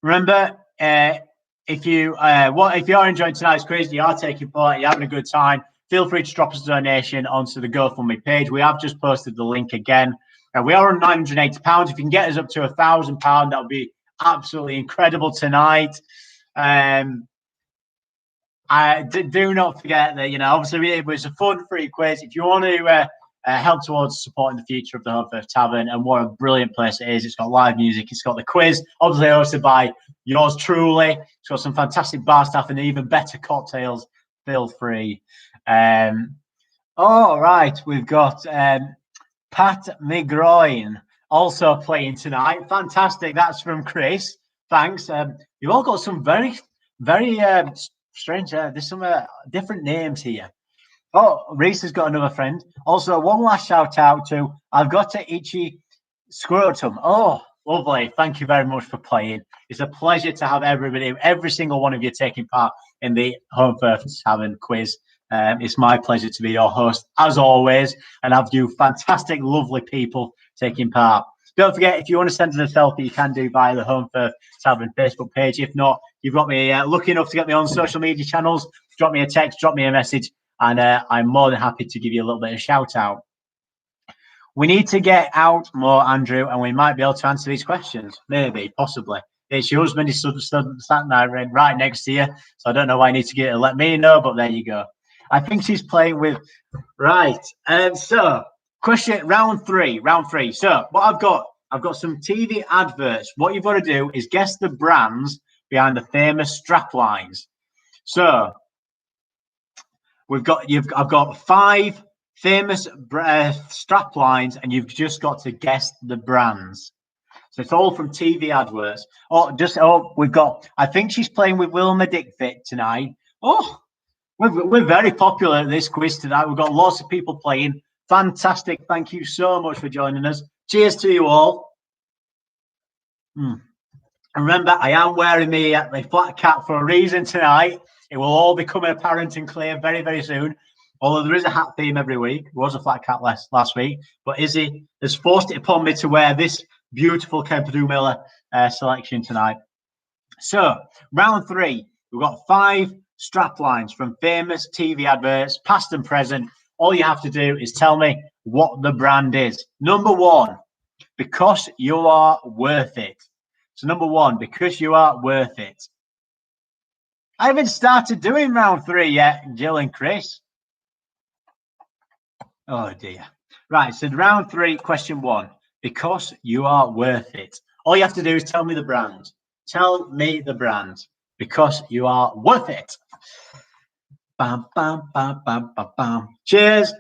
remember, if you are enjoying tonight's quiz, you are taking part, you're having a good time, feel free to drop us a donation onto the GoFundMe page. We have just posted the link again. We are on £980. If you can get us up to £1,000, that would be absolutely incredible tonight. I do not forget that, obviously it was a fun, free quiz. If you want to help towards supporting the future of the Holmfirth Tavern, and what a brilliant place it is. It's got live music. It's got the quiz, obviously hosted by yours truly. It's got some fantastic bar staff and even better cocktails. Feel free. All right, we've got Pat McGroin also playing tonight. Fantastic. That's from Chris. Thanks. You've all got some very, very strange. There's some different names here. Oh, Reese has got another friend. Also, one last shout out to I've got to itchy scrotum. Oh, lovely. Thank you very much for playing. It's a pleasure to have every single one of you taking part in the Holmfirth Tavern quiz. It's my pleasure to be your host, as always, and have you fantastic, lovely people taking part. Don't forget, if you want to send us a selfie, you can do via the Holmfirth Tavern Facebook page. If not, you've got me lucky enough to get me on social media channels. Drop me a text, drop me a message, and I'm more than happy to give you a little bit of shout out. We need to get out more, Andrew, and we might be able to answer these questions. Maybe, possibly. It's your husband is sat there right next to you, so I don't know why you need to let me know, but there you go. I think she's playing with right. So question round three. So what I've got some TV adverts. What you've got to do is guess the brands behind the famous strap lines. So I've got 5 famous strap lines, and you've just got to guess the brands. So it's all from TV adverts. We've got. I think she's playing with Wilma Dickfit tonight. Oh, we're very popular at this quiz tonight. We've got lots of people playing. Fantastic! Thank you so much for joining us. Cheers to you all. And remember, I am wearing the flat cap for a reason tonight. It will all become apparent and clear very, very soon. Although there is a hat theme every week. There was a flat cap last week. But Izzy has forced it upon me to wear this beautiful Kempadu Miller selection tonight. So, round 3. We've got 5 strap lines from famous TV adverts, past and present. All you have to do is tell me what the brand is. Number 1, because you are worth it. So, number 1, because you are worth it. I haven't started doing round 3 yet, Jill and Chris. Oh dear. Right, so round 3, question 1. Because you are worth it. All you have to do is tell me the brand. Tell me the brand. Because you are worth it. Bam, bam, bam, bam, bam, bam. Cheers.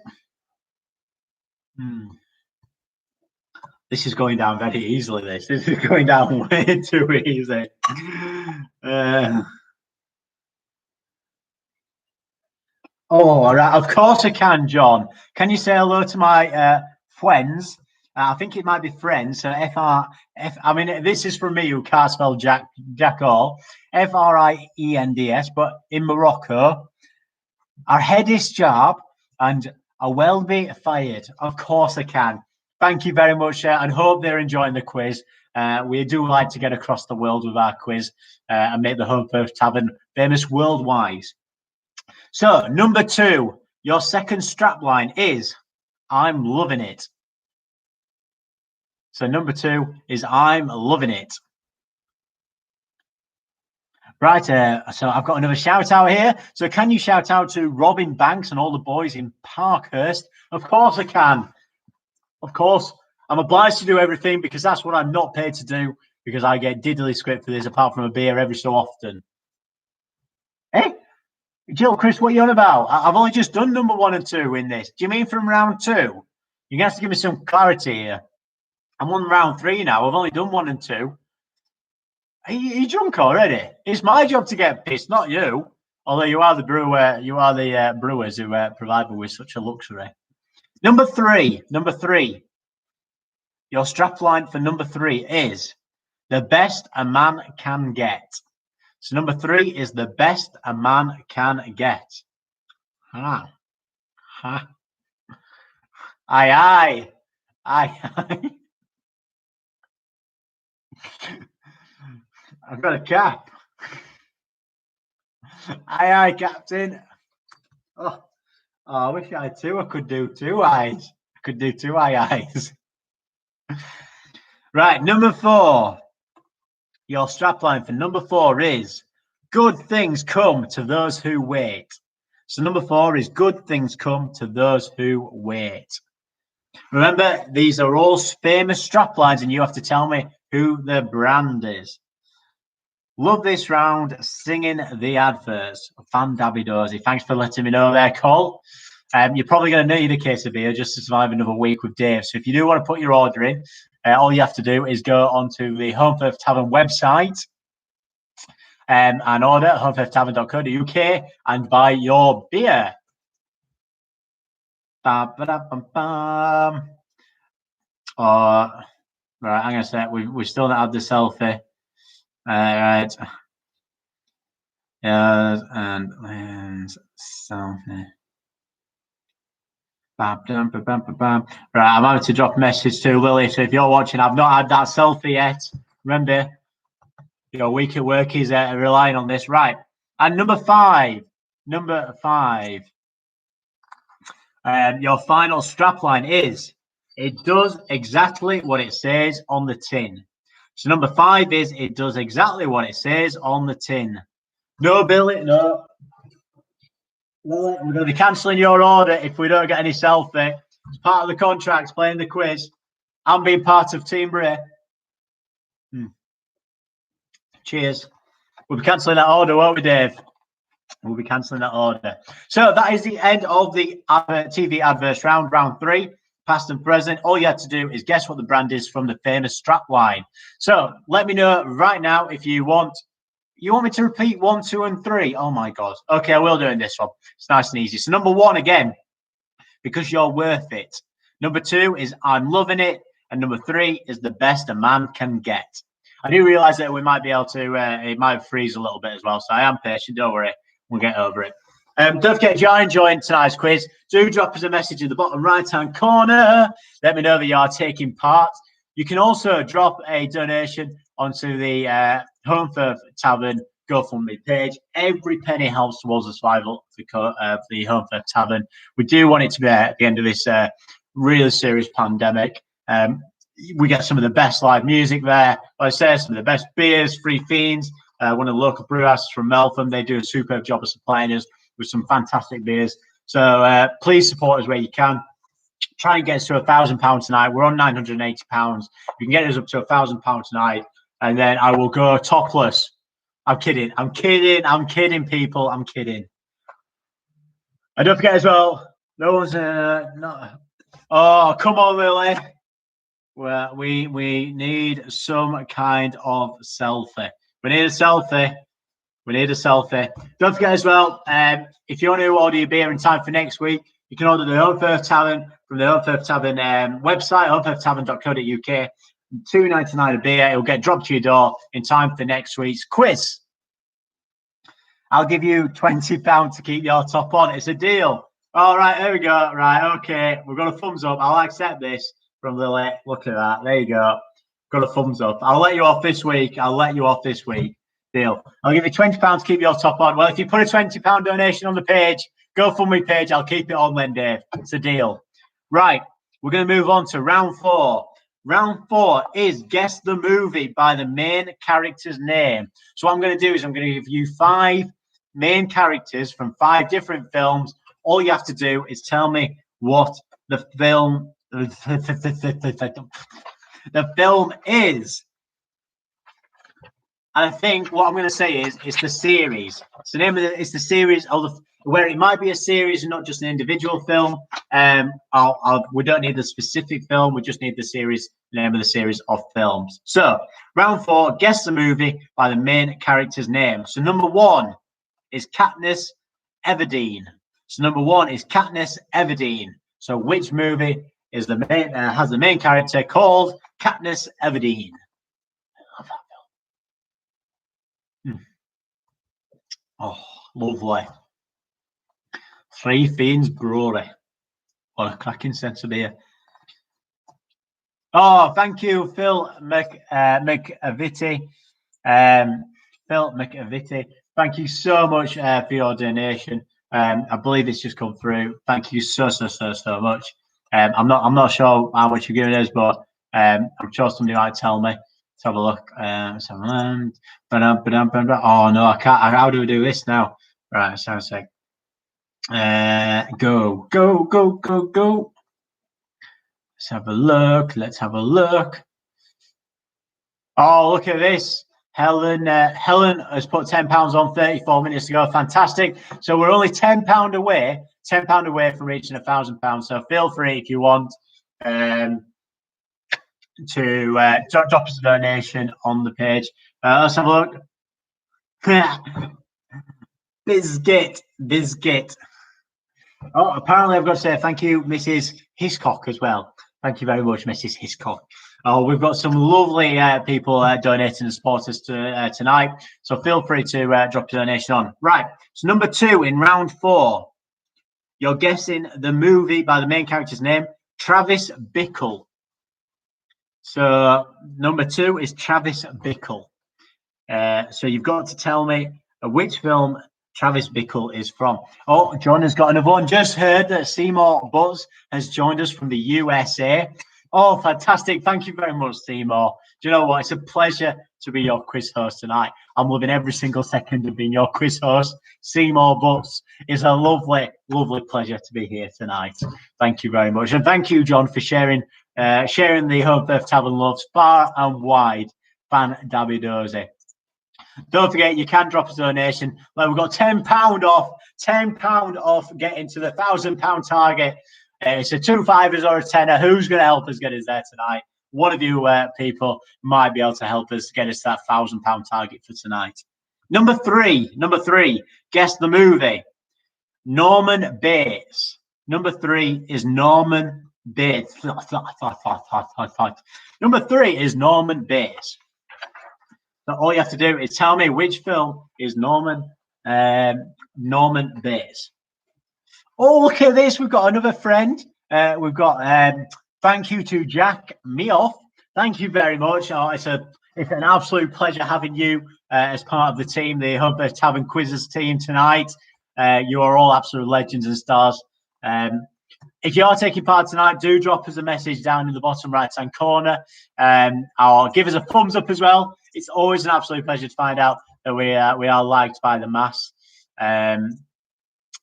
This is going down very easily, this. This is going down way too easy. Oh, all right. Of course I can, John. Can you say hello to my friends? I think it might be friends. So F. I mean, this is from me who can't spell Jack all. Friends, but in Morocco, our head is sharp and I will be fired. Of course I can. Thank you very much, and hope they're enjoying the quiz. We do like to get across the world with our quiz and make the Holmfirth Tavern famous worldwide. So, number 2, your second strapline is I'm loving it. So, number 2 is I'm loving it. Right, so I've got another shout out here. So, can you shout out to Robin Banks and all the boys in Parkhurst? Of course, I can. Of course, I'm obliged to do everything because that's what I'm not paid to do because I get diddly script for this apart from a beer every so often. Hey? Jill, Chris, what are you on about? I've only just done number 1 and 2 in this. Do you mean from round 2? You're going to have to give me some clarity here. I'm on round 3 now. I've only done 1 and 2. Are you drunk already? It's my job to get pissed, not you. Although you are the brewer, you are the brewers who provide me with such a luxury. Number 3. Your strapline for number 3 is the best a man can get. So number 3 is the best a man can get. Aye. I've got a cap. Aye, Captain. Oh, I wish I had 2. I could do 2 eyes. I could do 2 eyes. Right, number 4. Your strapline for number 4 is good things come to those who wait. So number 4 is good things come to those who wait. Remember, these are all famous straplines, and you have to tell me who the brand is. Love this round, singing the adverts. Fan Dabby Dozy. Thanks for letting me know there, Cole. You're probably going to need a case of beer just to survive another week with Dave. So if you do want to put your order in, all you have to do is go onto the Holmfirth Tavern website and order holmfirthtavern.co.uk and buy your beer. Right, I'm going to say we still don't have the selfie. Right. And selfie. Bam, bam, bam, bam, bam, bam. Right, I'm having to drop a message to Lily. So if you're watching, I've not had that selfie yet. Remember, your week at work is relying on this. Right. And number five. Your final strapline is it does exactly what it says on the tin. So number 5 is it does exactly what it says on the tin. No, Billy, no. We're going to be cancelling your order if we don't get any selfie. It's part of the contract, playing the quiz. I'm being part of Team Bray. Cheers. We'll be cancelling that order, won't we, Dave? We'll be cancelling that order. So that is the end of the TV adverse round, round 3, past and present. All you had to do is guess what the brand is from the famous strapline. So let me know right now if you want. You want me to repeat 1, 2, and 3? Oh my God. Okay, I will do it in this one. It's nice and easy. So number 1 again, because you're worth it. Number 2 is I'm loving it. And number 3 is the best a man can get. I do realise that we might be able to, it might freeze a little bit as well. So I am patient, don't worry. We'll get over it. Don't forget, if you are enjoying tonight's quiz, do drop us a message in the bottom right-hand corner. Let me know that you are taking part. You can also drop a donation onto the Holmfirth Tavern GoFundMe page. Every penny helps towards the survival of the Holmfirth Tavern. We do want it to be at the end of this really serious pandemic. We get some of the best live music there. Like I say, some of the best beers, free fiends. One of the local brew houses from Melbourne, they do a superb job of supplying us with some fantastic beers. So please support us where you can. Try and get us to £1,000 tonight. We're on £980. You can get us up to £1,000 tonight, and then I will go topless. I'm kidding, people. I'm kidding. And don't forget as well, no one's not. Oh, come on, Lily. Well, we need some kind of selfie. We need a selfie. Don't forget as well, if you want to order your beer in time for next week, you can order the Holmfirth Tavern from the Holmfirth Tavern website, holmfirthtavern.co.uk. £2.99 a beer. It will get dropped to your door in time for next week's quiz. I'll give you £20 to keep your top on. It's a deal. All right, there we go. Right, okay. We've got a thumbs up. I'll accept this from Lily. Look at that. There you go. Got a thumbs up. I'll let you off this week. Deal. I'll give you £20 to keep your top on. Well, if you put a £20 donation on the page, GoFundMe page, I'll keep it on then, Dave. It's a deal. Right, we're going to move on to round 4. Round 4 is guess the movie by the main character's name. So what I'm going to do is I'm going to give you 5 main characters from 5 different films. All you have to do is tell me what the film is. And I think what I'm going to say is it's the series. It's the name of it's the series of where it might be a series and not just an individual film. We don't need the specific film. We just need the series, name of the series of films. So round 4, guess the movie by the main character's name. So number 1 is Katniss Everdeen. So which movie is the main has the main character called Katniss Everdeen? Oh, lovely. Three Fiends Brewery. What a cracking sense of beer. Oh, thank you, Phil McAvity. Phil McAvity. Thank you so much for your donation. I believe it's just come through. Thank you so much. I'm not sure how much you're giving us, but I'm sure somebody might tell me. Let's have a look. Oh no, I can't. How do we do this now? Right, sounds like go. Let's have a look. Oh, look at this. Helen has put £10 on 34 minutes to go. Fantastic. So we're only £10 away from reaching £1,000. So feel free if you want to drop us a donation on the page. Let's have a look. Biscuit. Oh, apparently I've got to say thank you, Mrs. Hiscock, as well. Thank you very much, Mrs. Hiscock. Oh, we've got some lovely people donating and support us tonight. So feel free to drop a donation on. Right. So number 2 in round 4. You're guessing the movie by the main character's name, Travis Bickle. So number 2 is Travis Bickle. So you've got to tell me which film Travis Bickle is from. Oh, John has got another one. Just heard that Seymour Butts has joined us from the USA. Oh, fantastic. Thank you very much, Seymour. Do you know what? It's a pleasure to be your quiz host tonight. I'm loving every single second of being your quiz host. Seymour Butts, it's a lovely, lovely pleasure to be here tonight. Thank you very much. And thank you, John, for sharing the Holmfirth Tavern loves far and wide. Fan Davidosi. Don't forget, you can drop a donation. Like, we've got £10 off, £10 off getting to the £1,000 target. It's a 2 fivers or a tenner. Who's going to help us get us there tonight? One of you people might be able to help us get us to that £1,000 target for tonight. Number three, guess the movie. Norman Bates. Number 3 is Norman Bates. Number 3 is Norman Bates. So all you have to do is tell me which film is Norman Bates. Oh, look at this. We've got another friend. We've got thank you to Jack Meoff. Thank you very much. Oh, it's an absolute pleasure having you as part of the team, the Holmfirth Tavern Quizzes team tonight. You are all absolute legends and stars. If you are taking part tonight, do drop us a message down in the bottom right-hand corner, or give us a thumbs up as well. It's always an absolute pleasure to find out that we are liked by the mass.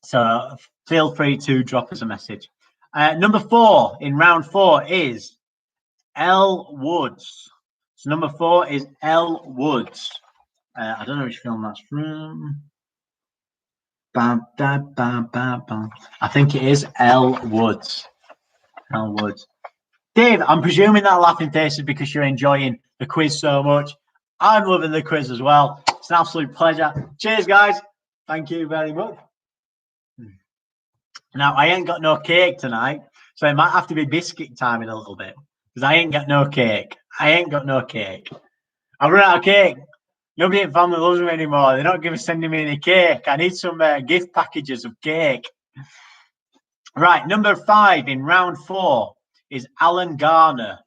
So feel free to drop us a message. Number 4 in round 4 is Elle Woods. So number 4 is Elle Woods. I don't know which film that's from. Bam, bam, bam, bam, bam. I think it is Elle Woods. Elle Woods. Dave, I'm presuming that laughing face is because you're enjoying the quiz so much. I'm loving the quiz as well. It's an absolute pleasure. Cheers, guys. Thank you very much. Now, I ain't got no cake tonight, so it might have to be biscuit time in a little bit, because I ain't got no cake. I've run out of cake. Nobody in family loves me anymore. They're not sending me any cake. I need some gift packages of cake. Right, number 5 in round 4 is Alan Garner.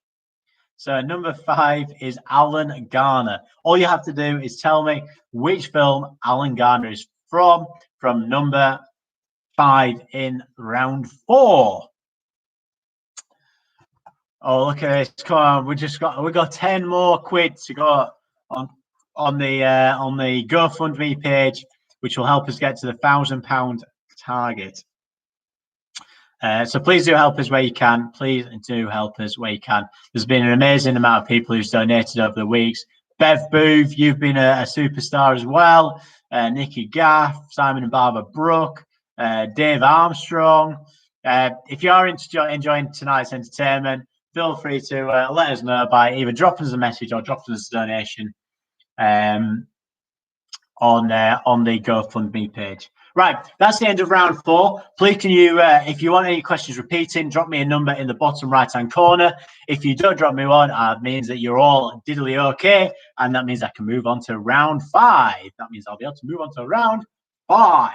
So number 5 is Alan Garner. All you have to do is tell me which film Alan Garner is from number 5 in round 4. Oh, look at this! Come on, we got 10 more quid to go on the GoFundMe page, which will help us get to the £1,000 target. So please do help us where you can. Please do help us where you can. There's been an amazing amount of people who's donated over the weeks. Bev Booth, you've been a superstar as well. Nikki Gaff, Simon and Barbara Brook, Dave Armstrong. If you are enjoying tonight's entertainment, feel free to let us know by either dropping us a message or dropping us a donation on the GoFundMe page. Right, that's the end of round 4. Please, can you, if you want any questions repeating, drop me a number in the bottom right-hand corner. If you don't drop me one, it means that you're all diddly okay, and that means I can move on to round 5. That means I'll be able to move on to round 5.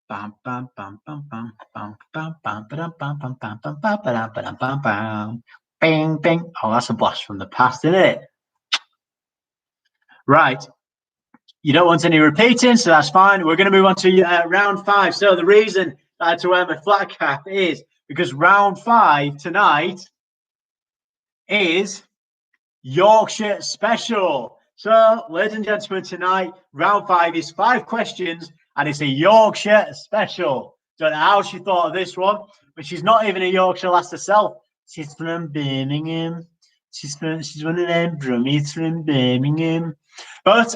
Bam, bam, bam, bam, bam, bam, bam, bam, bam, bam, bam, bam, bam, bam, bam, bam, bam, bam, bing, bing. Oh, that's a blast from the past, isn't it? Right. You don't want any repeating, so that's fine. We're going to move on to round 5. So the reason I had to wear my flat cap is because round 5 tonight is Yorkshire Special. So, ladies and gentlemen, tonight, round 5 is 5 questions, and it's a Yorkshire Special. Don't know how she thought of this one, but she's not even a Yorkshire lass herself. She's from Birmingham. She's one of them drummies from Birmingham. But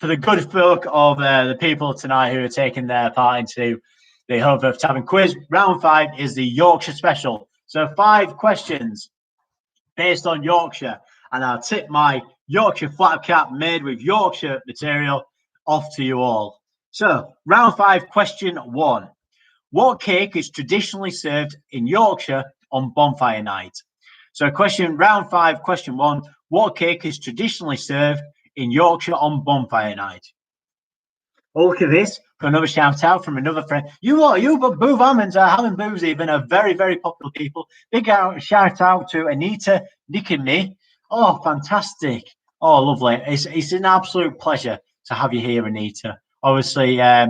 for the good folk of the people tonight who are taking their part into the Holmfirth Tavern quiz, round 5 is the Yorkshire Special. So 5 questions based on Yorkshire, and I'll tip my Yorkshire flat cap made with Yorkshire material off to you all. So round 5, question 1. What cake is traditionally served in Yorkshire on bonfire night? So round 5, question 1. What cake is traditionally served in Yorkshire on bonfire night? Oh, look at this. For another shout out from another friend. You Boo Almonds are having booze even are very, very popular people. Big shout out to Anita, Nick and me. Oh, fantastic. Oh, lovely. It's an absolute pleasure to have you here, Anita. Obviously, it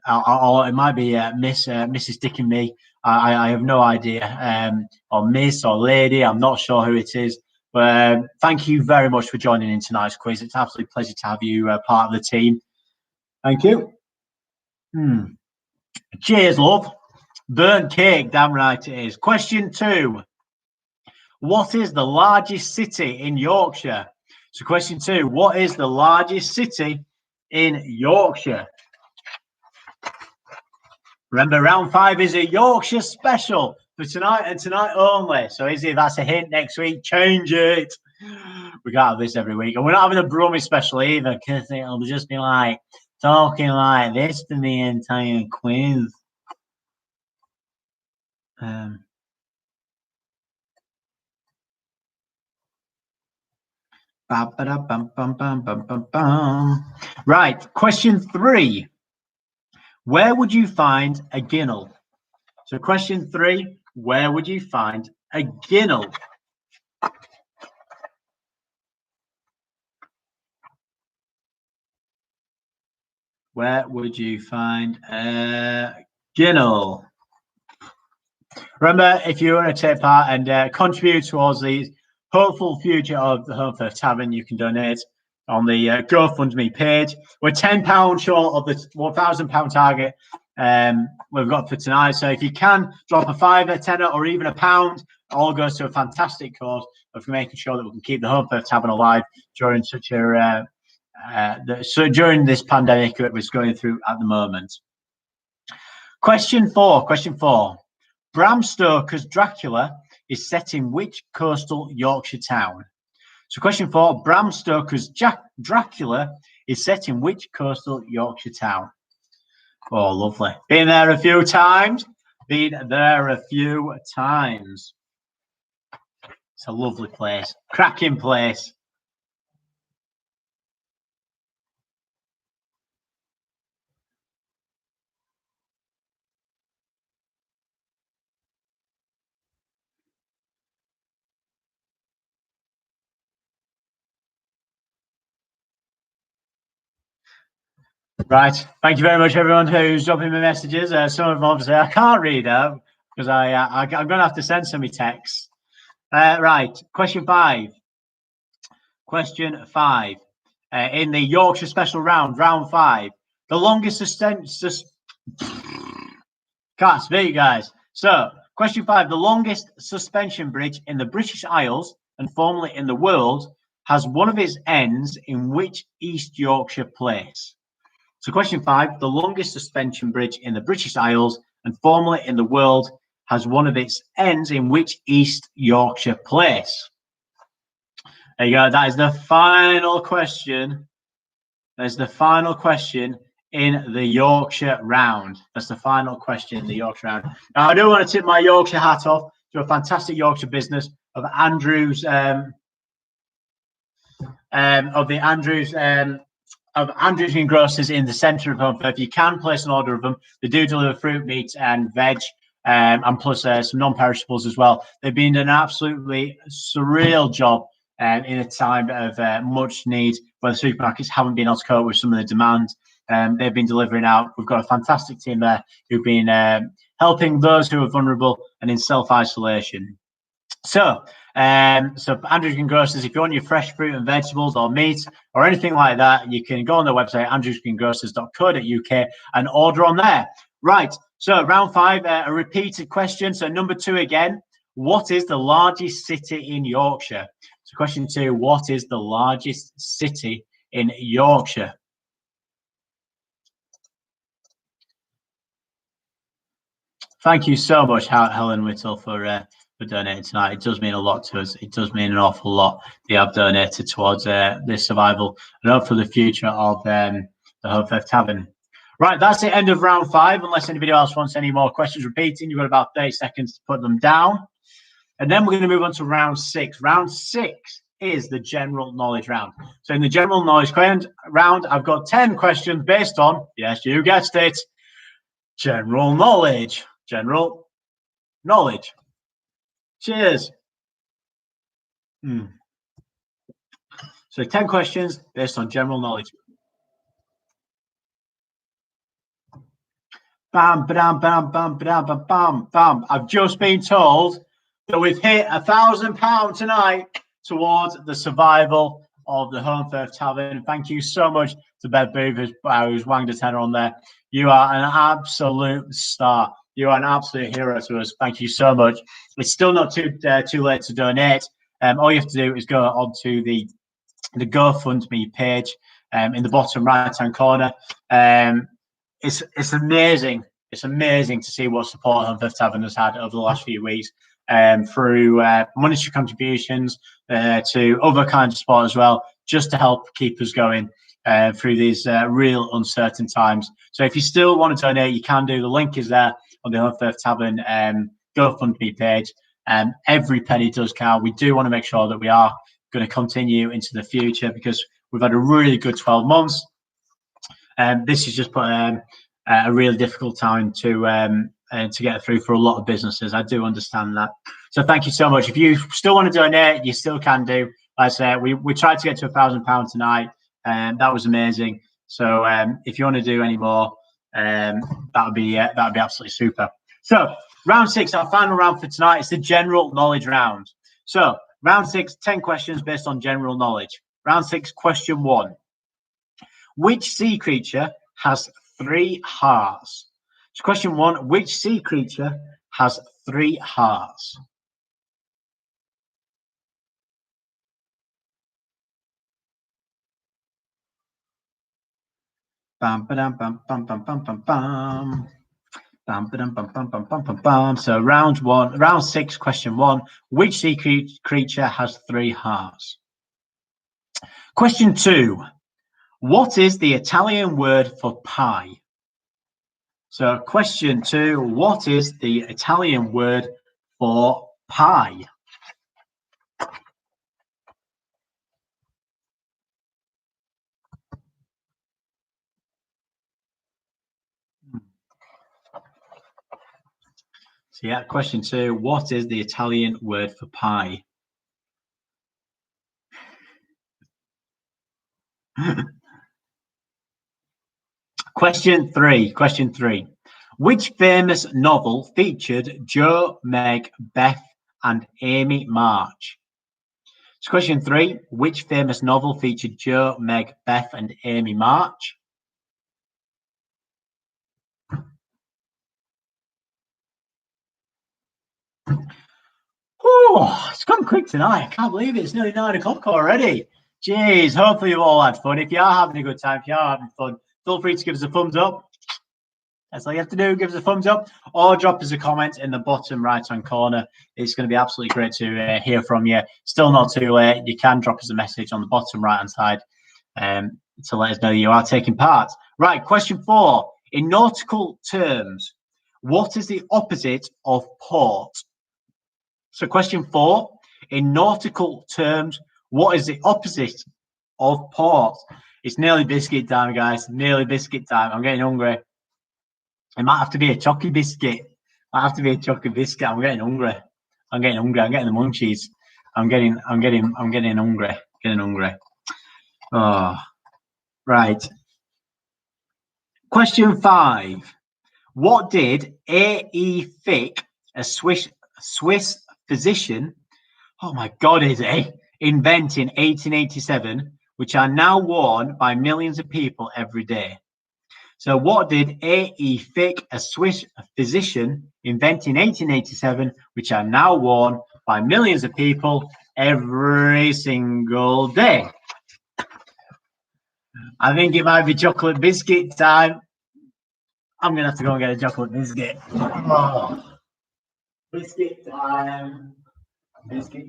might be Mrs. Dick and me. I have no idea. Or Miss or Lady. I'm not sure who it is. But thank you very much for joining in tonight's quiz. It's an absolute pleasure to have you part of the team. Thank you. Cheers, love. Burnt cake, damn right it is. Question 2. What is the largest city in Yorkshire? So question 2. What is the largest city in Yorkshire? Remember, round 5 is a Yorkshire special for tonight and tonight only. So Izzy, that's a hint. Next week, change it. We can't have this every week. And we're not having a Brummy special either, because it'll just be like talking like this for the entire quiz. Right, question 3. Where would you find a ginnel? So question 3, where would you find a ginnel? Where would you find a ginnel? Remember, if you want to take part and contribute towards the hopeful future of the Holmfirth Tavern, you can donate on the GoFundMe page. We're £10 short of the £1,000 target we've got for tonight. So if you can drop a £5, a tenner, or even a £1, it all goes to a fantastic cause of making sure that we can keep the Holmfirth Tavern alive during such a during this pandemic that we're going through at the moment. Question 4. Bram Stoker's Dracula is set in which coastal Yorkshire town? So question 4, Bram Stoker's Dracula is set in which coastal Yorkshire town? Oh, lovely. Been there a few times. It's a lovely place. Cracking place. Right. Thank you very much, everyone who's dropping me messages. Some of them, obviously, I can't read out because I'm going to have to send some texts. Right. Question 5. In the Yorkshire Special round 5, the longest can't speak, guys. So, question 5, the longest suspension bridge in the British Isles and formerly in the world has one of its ends in which East Yorkshire place? So question 5, the longest suspension bridge in the British Isles and formerly in the world has one of its ends in which East Yorkshire place? There you go. That is the final question. There's the final question in the Yorkshire round. That's the final question in the Yorkshire round. Now, I do want to tip my Yorkshire hat off to a fantastic Yorkshire business of Andrews, of Andrews Grocers in the centre of Holmfirth. If you can place an order of them, they do deliver fruit, meat, and veg, and plus some non-perishables as well. They've been an absolutely surreal job in a time of much need where the supermarkets haven't been able to cope with some of the demand. They've been delivering out. We've got a fantastic team there who've been helping those who are vulnerable and in self-isolation. So Andrews Grocers, if you want your fresh fruit and vegetables or meat or anything like that, you can go on their website, andrewsgreengrocers.co.uk, and order on there. Right. So round 5, a repeated question. So number 2 again. What is the largest city in Yorkshire? So question 2, what is the largest city in Yorkshire? Thank you so much, Helen Whittle, for donating tonight. It does mean a lot to us. It does mean an awful lot they have donated towards this survival and hopefully the future of the Holmfirth Tavern. Right, that's the end of round 5. Unless anybody else wants any more questions repeating, you've got about 30 seconds to put them down. And then we're going to move on to round 6. Round 6 is the general knowledge round. So in the general knowledge round, I've got 10 questions based on, yes, you guessed it, general knowledge. General knowledge. Cheers. So 10 questions based on general knowledge. Bam, bam, bam, bam, bam, bam, bam, bam. I've just been told that we've hit £1,000 tonight towards the survival of the Holmfirth Tavern. Thank you so much to Bev Booth, who's wanged a tenner on there. You are an absolute star. You are an absolute hero to us. Thank you so much. It's still not too late to donate. All you have to do is go onto the GoFundMe page in the bottom right-hand corner. It's amazing. It's amazing to see what support Holmfirth Tavern has had over the last few weeks, through monetary contributions to other kinds of support as well, just to help keep us going through these real uncertain times. So if you still want to donate, you can do. The link is there on the Holmfirth Tavern GoFundMe page. Every penny does count. We do want to make sure that we are going to continue into the future, because we've had a really good 12 months. This is just put a really difficult time to get through for a lot of businesses. I do understand that. So thank you so much. If you still want to donate, you still can do. Like I said, we tried to get to £1,000 tonight, and that was amazing. So if you want to do any more, that would be absolutely super. So round 6, our final round for tonight, is the general knowledge round. So round 6, 10 questions based on general knowledge. Round 6, question 1. Which sea creature has 3 hearts? So question 1, which sea creature has 3 hearts? Bam, ba-dum, bam, bam, bam, bam, bam, bam. Bam, ba-dum, bam, bam, bam, bam, bam, bam. So round 6, question 1, which sea creature has 3 hearts? Question 2, what is the Italian word for pie? So question 2, what is the Italian word for pie? So yeah, question 2, what is the Italian word for pie? Question three. Which famous novel featured Jo, Meg, Beth, and Amy March? So question 3, which famous novel featured Jo, Meg, Beth, and Amy March? Oh, it's gone quick tonight. I can't believe it. It's nearly 9 o'clock already. Jeez, hopefully you've all had fun. If you are having a good time, if you are having fun, feel free to give us a thumbs up. That's all you have to do. Give us a thumbs up or drop us a comment in the bottom right-hand corner. It's going to be absolutely great to hear from you. Still not too late. You can drop us a message on the bottom right-hand side to let us know you are taking part. Right, question 4. In nautical terms, what is the opposite of port? So question 4, in nautical terms, what is the opposite of port? It's nearly biscuit time, guys. Nearly biscuit time. I'm getting hungry. It might have to be a chocolate biscuit. I'm getting hungry. I'm getting the munchies. I'm getting hungry. Oh, right. Question 5. What did A.E. Fick, a Swiss physician, oh my God, invent in 1887, which are now worn by millions of people every day? So what did A.E. Fick, a Swiss physician, invent in 1887, which are now worn by millions of people every single day? I think it might be chocolate biscuit time. I'm going to have to go and get a chocolate biscuit. Oh. Biscuit time. Biscuit.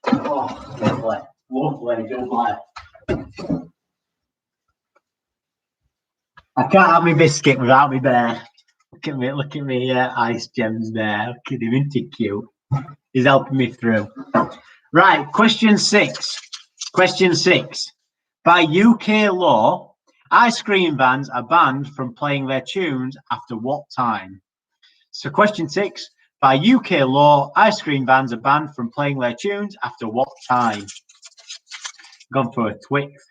Oh, lovely. I can't have my biscuit without me bear. Look at me, ice gems there. Look at him, isn't he cute? He's helping me through. Right, question 6. Question 6. By UK law, ice cream vans are banned from playing their tunes after what time? So question 6. By UK law, ice cream vans are banned from playing their tunes after what time? Gone for a Twix.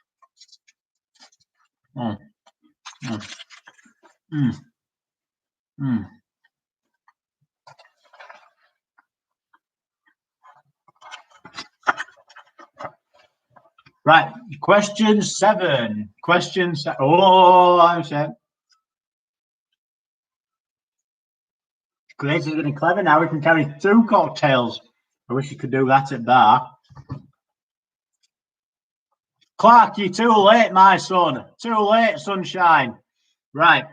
Mm. Mm. Mm. Mm. Right, question 7. Question 7. Oh, I'm set. Grace is getting clever now. We can carry 2 cocktails. I wish you could do that at bar. Clark, you're too late, my son. Too late, sunshine. Right.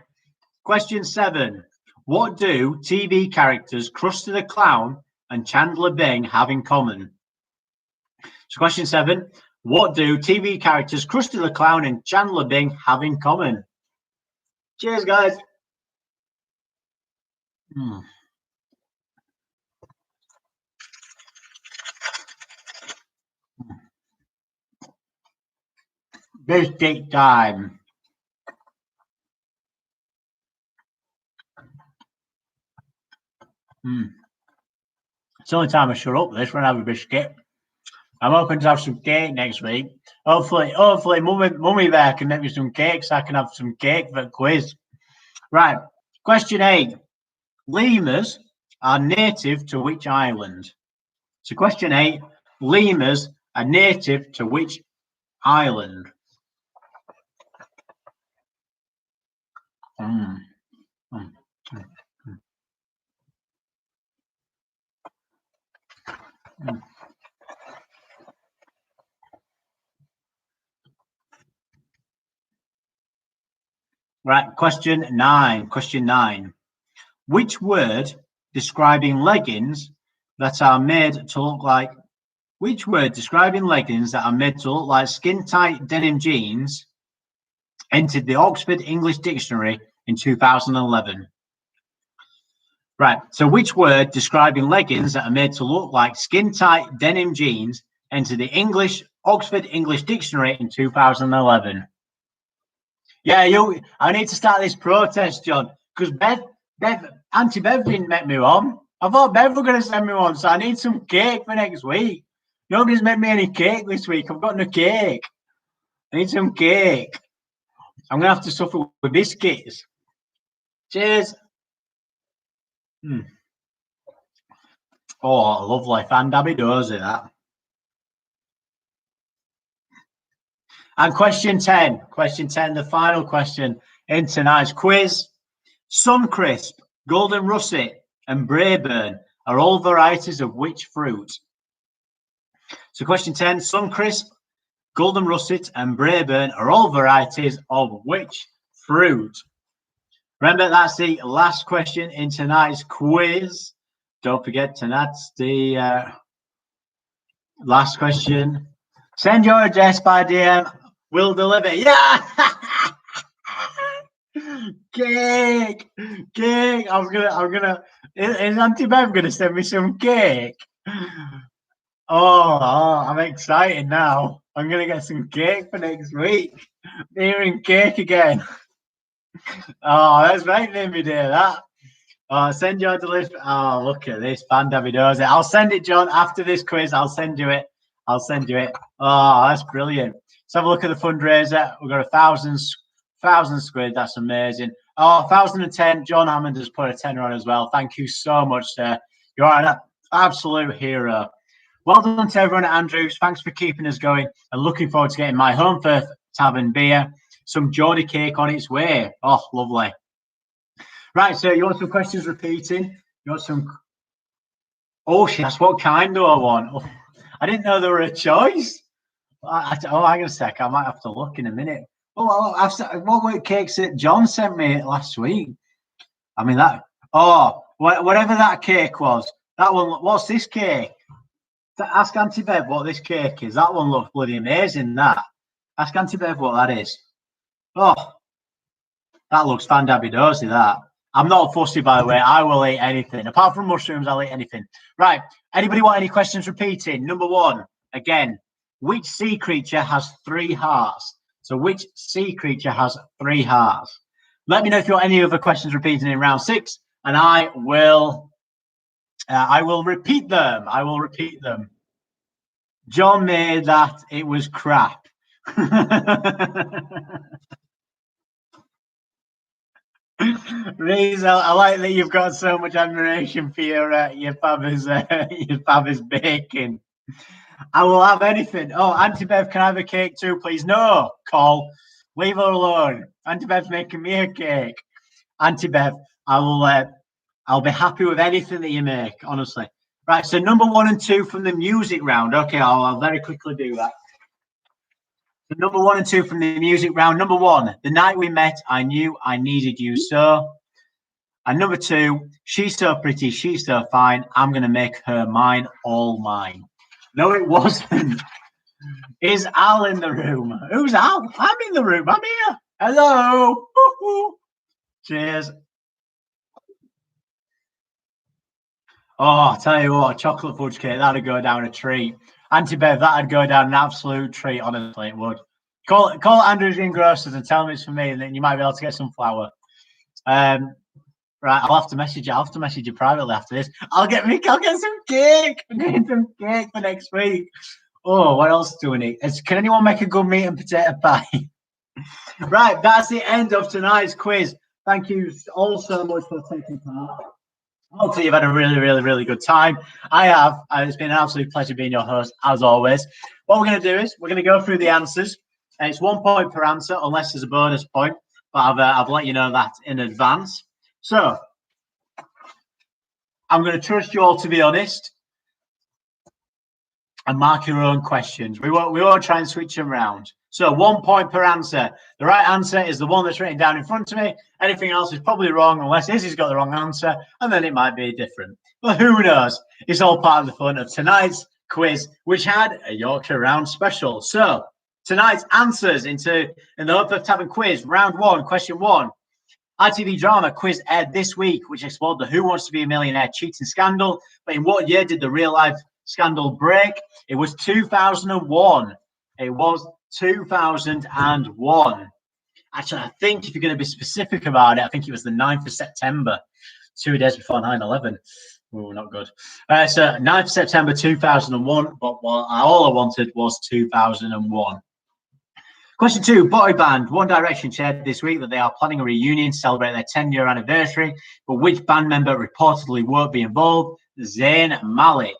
Question 7. What do TV characters Krusty the Clown and Chandler Bing have in common? So question 7. What do TV characters Krusty the Clown and Chandler Bing have in common? Cheers, guys. Biscuit time. It's the only time I shut up this when I have a biscuit. I'm hoping to have some cake next week. Hopefully, Mummy there can make me some cake so I can have some cake for the quiz. Right. Question 8. Lemurs are native to which island? So question 8. Lemurs are native to which island? Right, question 9. Question 9. Which word describing leggings that are made to look like skin-tight denim jeans entered the Oxford English Dictionary in 2011? Right, so which word describing leggings that are made to look like skin-tight denim jeans entered the Oxford English Dictionary in 2011? Yeah, I need to start this protest, John, because Auntie Bev didn't make me one. I thought Bev were going to send me one, so I need some cake for next week. Nobody's made me any cake this week. I've got no cake. I need some cake. I'm going to have to suffer with biscuits. Cheers. Oh, lovely. Fan-dabby-dozy, that. And question 10, the final question in tonight's quiz. Suncrisp, Golden Russet, and Braeburn are all varieties of which fruit? So question 10, Suncrisp, Golden Russet, and Braeburn are all varieties of which fruit? Remember, that's the last question in tonight's quiz. Don't forget, tonight's the last question. Send your address by DM. We'll deliver. Yeah! Cake! Is Auntie Bev gonna send me some cake? Oh, I'm excited now. I'm gonna get some cake for next week. Beer and cake again. Oh, that's making me do that. Oh, send your delivery. Oh, look at this, fan-dabby-dozy. I'll send it, John, after this quiz. I'll send you it. Oh, that's brilliant. Let's have a look at the fundraiser. We've got 1,000 squid. That's amazing. Oh, 1,010. John Hammond has put a tenner on as well. Thank you so much, sir. You're an absolute hero. Well done to everyone at Andrews. Thanks for keeping us going and looking forward to getting my Holmfirth Tavern beer. Some Geordie cake on its way. Oh, lovely. Right, so you want some questions repeating? You want some... Oh, that's what kind do I want? Oh, I didn't know there were a choice. Hang on a sec. I might have to look in a minute. What were cakes that John sent me last week? I mean, whatever that cake was, that one, what's this cake? Ask Auntie Bev what this cake is. That one looks bloody amazing, that. Ask Auntie Bev what that is. Oh, that looks fan-dabby-dozy, that. I'm not fussy, by the way. I will eat anything. Apart from mushrooms, I'll eat anything. Right. Anybody want any questions repeating? Number one, again, which sea creature has 3 hearts? So which sea creature has 3 hearts? Let me know if you want any other questions repeating in round 6, and I will repeat them. I will repeat them. John made that. It was crap. Reese, I like that you've got so much admiration for your father's baking. I will have anything. Oh, Auntie Bev, can I have a cake too, please? No, Cole, leave her alone. Auntie Bev's making me a cake. Auntie Bev, I'll be happy with anything that you make, honestly. Right, so number 1 and 2 from the music round. Okay, I'll very quickly do that. So number 1 and 2 from the music round. Number 1, the night we met, I knew I needed you so. And number 2, she's so pretty, she's so fine, I'm going to make her mine, all mine. No, it wasn't. Is Al in the room? Who's Al? I'm in the room. I'm here. Hello. Woo-hoo. Cheers. Oh, I'll tell you what, a chocolate fudge cake, that'd go down a treat. Auntie Bev, that'd go down an absolute treat, honestly, it would. Call Andrew's Greengrocers and tell him it's for me, and then you might be able to get some flour. Right, I'll have to message you. I'll have to message you privately after this. I'll get some cake. I'm getting some cake for next week. Oh, what else do we need? Can anyone make a good meat and potato pie? Right, that's the end of tonight's quiz. Thank you all so much for taking part. Hopefully you've had a really, really, really good time. I have. It's been an absolute pleasure being your host, as always. What we're going to do is we're going to go through the answers. And it's 1 point per answer, unless there's a bonus point. But I've let you know that in advance. So I'm going to trust you all to be honest and mark your own questions. We won't try and switch them around. So 1 point per answer. The right answer is the one that's written down in front of me. Anything else is probably wrong unless Izzy's got the wrong answer, and then it might be different. But who knows? It's all part of the fun of tonight's quiz, which had a Yorkshire Round special. So tonight's answers in the Holmfirth Tavern quiz, round 1, question 1. ITV drama quiz aired this week, which explored the Who Wants to Be a Millionaire cheating scandal. But in what year did the real life scandal break? It was 2001. It was 2001. Actually, I think if you're going to be specific about it, I think it was the 9th of September, 2 days before 9/11. Oh, not good. So 9th of September 2001, but all I wanted was 2001. Question 2, boy band One Direction shared this week that they are planning a reunion to celebrate their 10-year anniversary, but which band member reportedly won't be involved? Zayn Malik.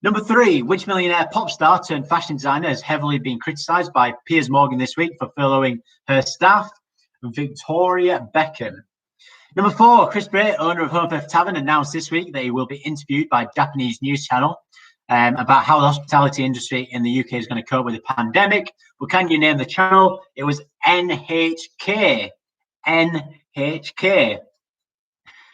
Number 3, which millionaire pop star turned fashion designer has heavily been criticised by Piers Morgan this week for furloughing her staff? Victoria Beckham. Number 4, Chris Bray, owner of Holmfirth Tavern, announced this week that he will be interviewed by a Japanese news channel about how the hospitality industry in the UK is going to cope with the pandemic. But can you name the channel? It was NHK. NHK.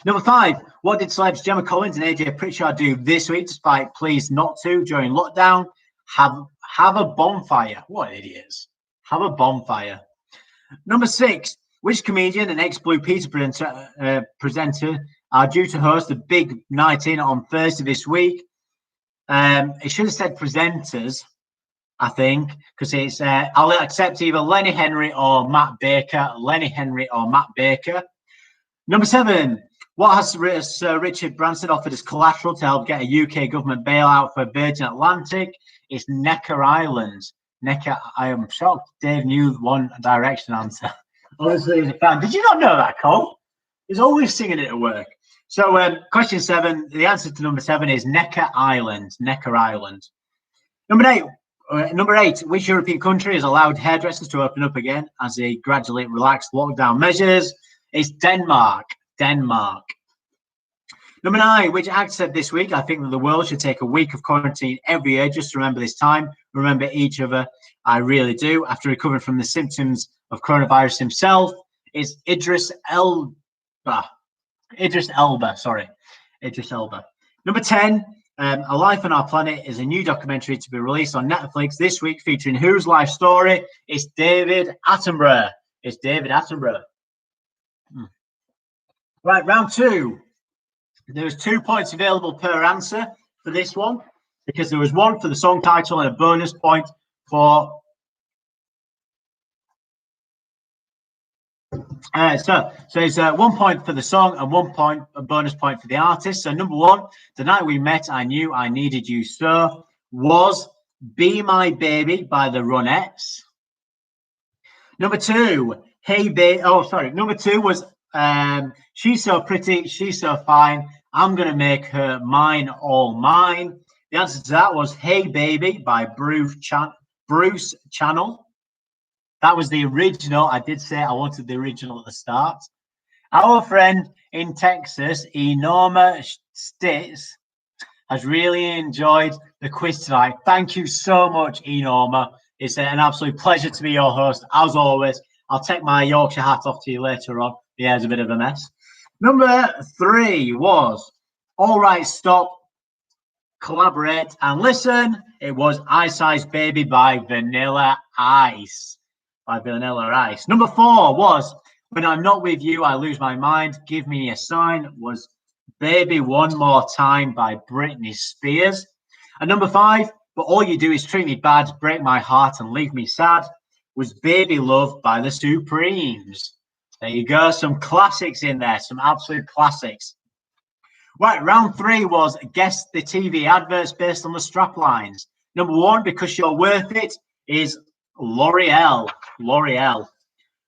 Number 5, what did celebs Gemma Collins and AJ Pritchard do this week despite pleas not to during lockdown? Have a bonfire. What idiots. Have a bonfire. Number 6, which comedian and ex-Blue Peter presenter are due to host a big night in on Thursday this week? It should have said presenters, I think, because it's I'll accept either Lenny Henry or Matt Baker. Lenny Henry or Matt Baker. Number 7, what has Sir Richard Branson offered as collateral to help get a UK government bailout for Virgin Atlantic? It's Necker Island. Necker, I am shocked Dave knew One Direction answer. Honestly, as a fan. Did you not know that, Cole? He's always singing it at work. So question 7, the answer to number 7 is Necker Island. Necker Island. Number 8, which European country has allowed hairdressers to open up again as they gradually relax lockdown measures? It's Denmark. Denmark. Number 9, which actor said this week, I think that the world should take a week of quarantine every year just to remember this time, remember each other. I really do. After recovering from the symptoms of coronavirus himself, it's Idris Elba. Idris Elba. Number 10, A Life on Our Planet is a new documentary to be released on Netflix this week featuring whose life story? It's David Attenborough. It's David Attenborough. Right, round two. There was 2 points available per answer for this one because there was one for the song title and a bonus point for. So it's 1 point for the song and 1 point, a bonus point for the artist. So number one, the night we met, I knew I needed you so, was "Be My Baby" by the Ronettes. Number two, hey babe. Oh, sorry. Number two was "She's So Pretty, She's So Fine. I'm Gonna Make Her Mine, All Mine." The answer to that was "Hey Baby" by Bruce Channel. That was the original. I did say I wanted the original at the start. Our friend in Texas, Enorma Stitz, has really enjoyed the quiz tonight. Thank you so much, Enorma. It's an absolute pleasure to be your host, as always. I'll take my Yorkshire hat off to you later on. Yeah, it's a bit of a mess. Number three was "All Right, Stop, Collaborate and Listen." It was "Ice Ice Baby" by Vanilla Ice. Number four was "When I'm Not With You, I Lose My Mind. Give Me a Sign." Was "Baby One More Time" by Britney Spears. And number five, "But All You Do Is Treat Me Bad, Break My Heart and Leave Me Sad," was "Baby Love" by the Supremes. There you go. Some classics in there, some absolute classics. Right, round three was "Guess the TV adverts based on the strap lines." Number one, "Because You're Worth It," is L'Oreal. L'Oreal.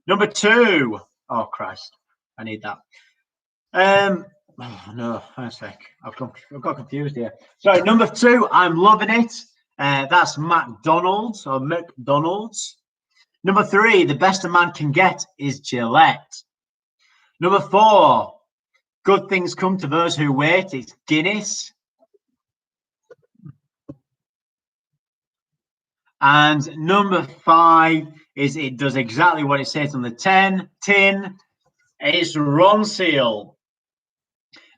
Number two, oh Christ, I need that. Oh no, a sec. I've got confused here. Sorry, number two, "I'm Loving It." That's McDonald's or McDonald's. Number three, "The Best a Man Can Get" is Gillette. Number four, "Good Things Come to Those Who Wait," it's Guinness. And number five is "It Does Exactly What It Says on the tin." It's Ronseal.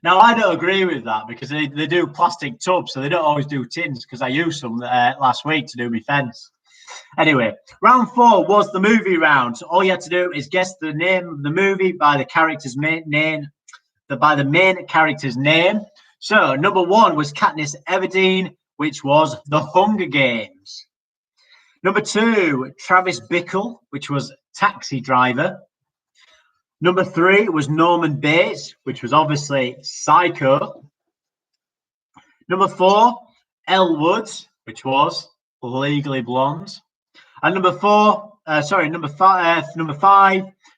Now, I don't agree with that because they do plastic tubs, so they don't always do tins because I used some last week to do my fence. Anyway, round four was the movie round. So all you had to do is guess the name of the movie by the character's main character's name. So number one was Katniss Everdeen, which was The Hunger Games. Number two, Travis Bickle, which was Taxi Driver. Number three was Norman Bates, which was obviously Psycho. Number four, Elle Woods, which was Legally Blonde. And number five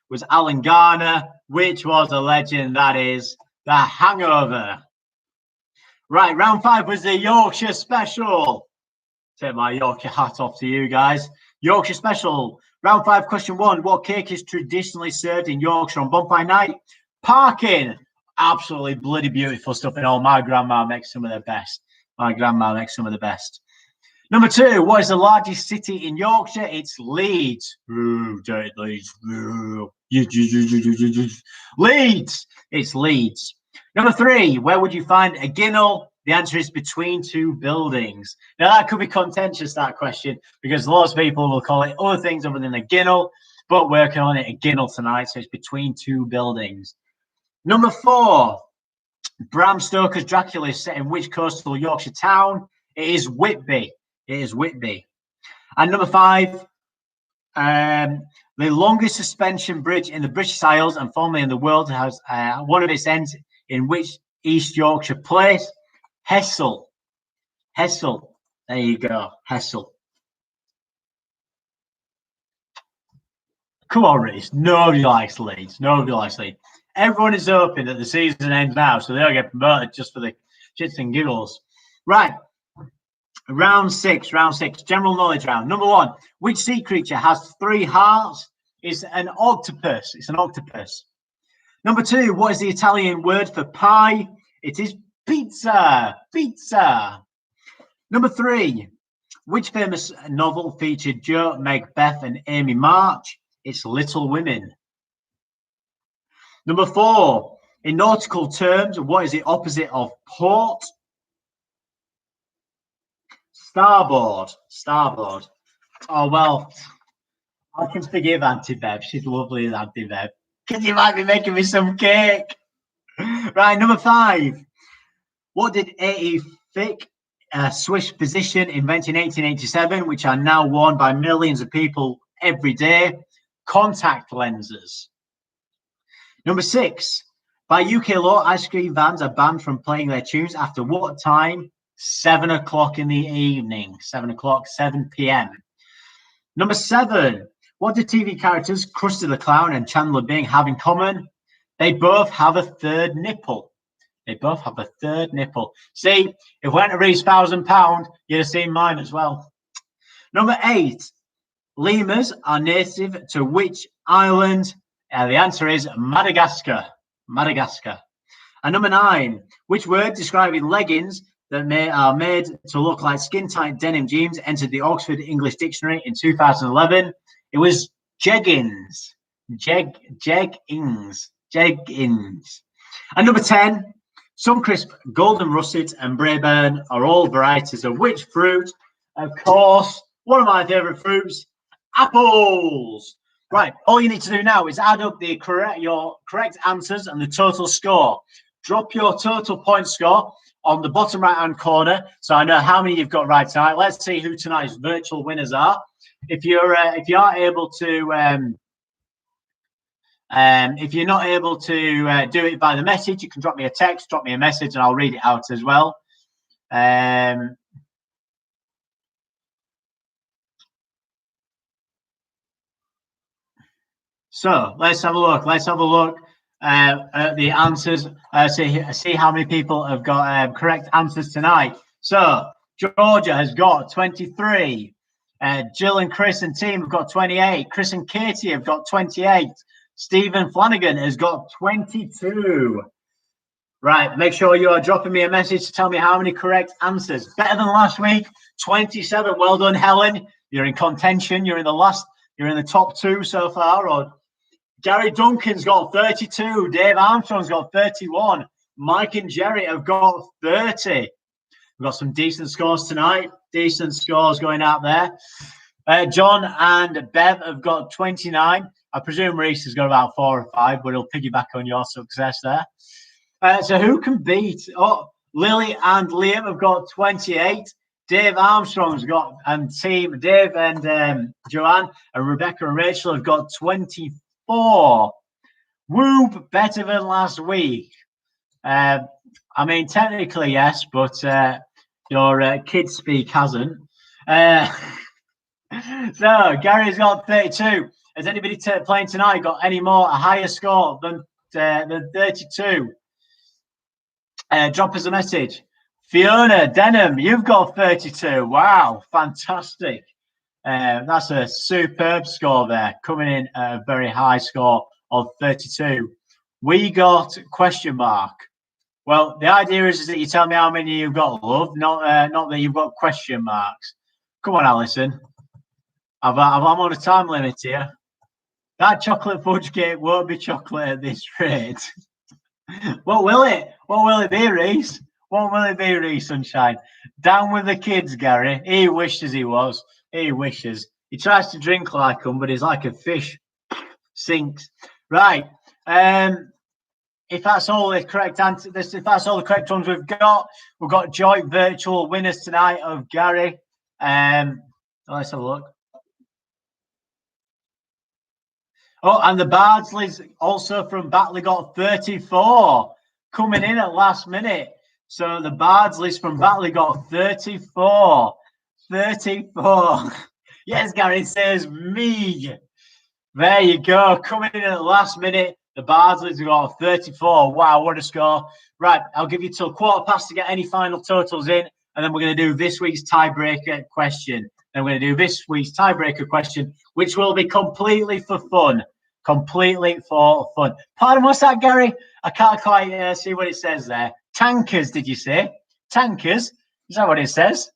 was Alan Garner, which was a legend, that is The Hangover. Right, round five was the Yorkshire Special. Take my Yorkshire hat off to you guys. Yorkshire Special. Round five, question one. What cake is traditionally served in Yorkshire on bonfire night? Parkin. Absolutely bloody beautiful stuff. And all my grandma makes some of the best. Number two, what is the largest city in Yorkshire? It's Leeds. Leeds. It's Leeds. Number three, where would you find a ginnel? The answer is between two buildings. Now, that could be contentious, that question, because lots of people will call it other things other than a ginnel, but we're calling it a ginnel tonight, so it's between two buildings. Number four, Bram Stoker's Dracula is set in which coastal Yorkshire town? It is Whitby. And number five, the longest suspension bridge in the British Isles and formerly in the world has one of its ends in which East Yorkshire place? Hessel. There you go, Hessel. Come on, Reese. Nobody likes Leeds. Everyone is hoping that the season ends now, so they'll get promoted just for the shits and giggles. Right. Round six, general knowledge round. Number one, which sea creature has three hearts? It's an octopus. Number two, what is the Italian word for pie? It is pizza. Number three, which famous novel featured Jo, Macbeth, and Amy March? It's Little Women. Number four, in nautical terms, what is the opposite of port? Starboard. Oh, well, I can forgive Auntie Bev. She's lovely as Auntie Bev. Because you might be making me some cake. Right, number 5. What did A.E. Fick, a Swiss physician, invent in 1887, which are now worn by millions of people every day? Contact lenses. Number 6. By UK law, ice cream vans are banned from playing their tunes after what time? 7 o'clock in the evening. 7 o'clock, 7 p.m. Number 7. What do TV characters Krusty the Clown and Chandler Bing have in common? They both have a third nipple. They both have a third nipple. See, if we went to raise £1,000, you'd have seen mine as well. Number 8. Lemurs are native to which island? The answer is Madagascar. Madagascar. And number 9. Which word describing leggings that are made to look like skin-tight denim jeans entered the Oxford English Dictionary in 2011? It was jeggings. Jeggings. And number 10. Suncrisp, Golden Russet, and Braeburn are all varieties of which fruit? Of course, one of my favourite fruits, apples. Right, all you need to do now is add up your correct answers and the total score. Drop your total point score on the bottom right-hand corner, so I know how many you've got right tonight. Let's see who tonight's virtual winners are. If you are able to. If you're not able to do it by the message, you can drop me a text, drop me a message, and I'll read it out as well. So let's have a look. Let's have a look at the answers. See how many people have got correct answers tonight. So Georgia has got 23. Jill and Chris and team have got 28. Chris and Katie have got 28. Stephen Flanagan has got 22. Right, make sure you are dropping me a message to tell me how many correct answers. Better than last week, 27. Well done, Helen. You're in contention. You're in the top 2 so far. Or Gary Duncan's got 32. Dave Armstrong's got 31. Mike and Jerry have got 30. We've got some decent scores tonight. Decent scores going out there. John and Bev have got 29. I presume Reese has got about 4 or 5, but he'll piggyback on your success there. So who can beat? Oh, Lily and Liam have got 28. Dave Armstrong's got, and team Dave and Joanne and Rebecca and Rachel have got 24. Whoop, better than last week. I mean, technically yes, but your kids speak hasn't. So Gary's got 32. Has anybody playing tonight got a higher score than 32? Drop us a message. Fiona Denham, you've got 32. Wow, fantastic. That's a superb score there, coming in at a very high score of 32. We got question mark. Well, the idea is that you tell me how many you've got, love, not that you've got question marks. Come on, Alison. I'm on a time limit here. That chocolate fudge cake won't be chocolate at this rate. What will it? What will it be, Reese? What will it be, Reese Sunshine? Down with the kids, Gary. He wishes he was. He wishes. He tries to drink like them, but he's like a fish. Sinks. Right. If that's all the correct answers, if that's all the correct ones we've got joint virtual winners tonight of Gary. Let's have a look. Oh, and the Bardsleys also from Batley got 34, coming in at last minute. So the Bardsleys from Batley got 34. 34. Yes, Gary, it says me. There you go. Coming in at the last minute, the Bardsleys have got 34. Wow, what a score. Right, I'll give you till 15:15 to get any final totals in, and then we're going to do this week's tiebreaker question. Then we're going to do this week's tiebreaker question, which will be completely for fun. Completely for fun. Pardon, what's that, Gary? I can't quite see what it says there. Tankers, did you say? Tankers? Is that what it says?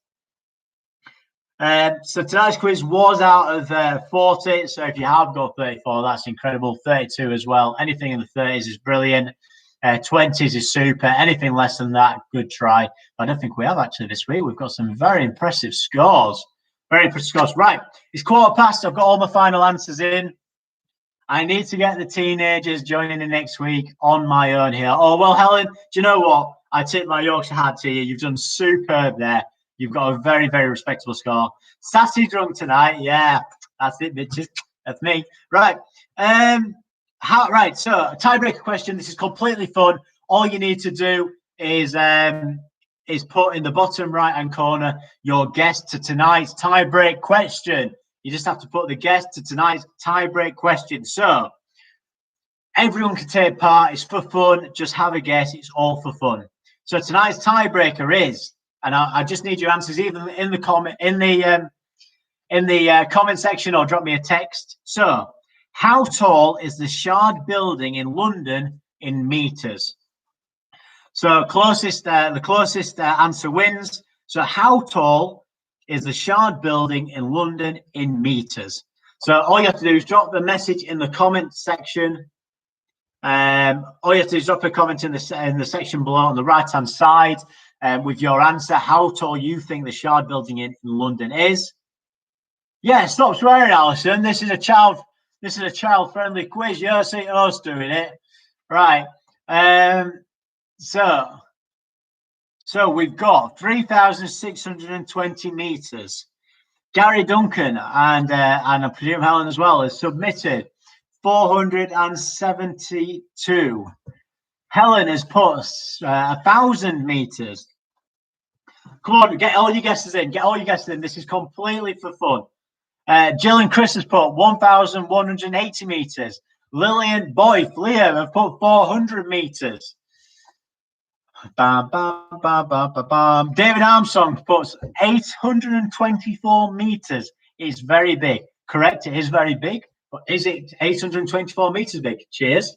So tonight's quiz was out of 40. So if you have got 34, that's incredible. 32 as well. Anything in the 30s is brilliant. 20s is super. Anything less than that, good try. But I don't think we have actually this week. We've got some very impressive scores. Very impressive scores. Right, it's 15:15. I've got all my final answers in. I need to get the teenagers joining in next week on my own here. Oh, well, Helen, do you know what? I tip my Yorkshire hat to you. You've done superb there. You've got a very, very respectable score. Sassy drunk tonight. Yeah, that's it, bitches. That's me. Right. Right. So, tiebreaker question. This is completely fun. All you need to do is put in the bottom right-hand corner your guess to tonight's tiebreak question. You just have to put the guess to tonight's tiebreak question. So everyone can take part. It's for fun. Just have a guess. It's all for fun. So tonight's tiebreaker is, and I just need your answers either in the comment section or drop me a text. So, how tall is the Shard building in London in meters? So the closest answer wins. So how tall is the Shard building in London in meters? So all you have to do is drop the message in the comment section. All you have to do is drop a comment in the section below on the right hand side with your answer, how tall you think the Shard building in London is. Yeah, stop swearing, Alison. This is a child friendly quiz. You're us doing it. Right. So we've got 3,620 meters. Gary Duncan and I presume Helen as well has submitted 472. Helen has put 1,000 meters. Come on, get all your guesses in. This is completely for fun. Jill and Chris has put 1,180 meters. Lillian, Boyce, Liam have put 400 meters. Bam, bam, bam, bam, bam, bam. David Armstrong puts 824 meters. It's very big. Correct, it is very big. But is it 824 meters big? Cheers.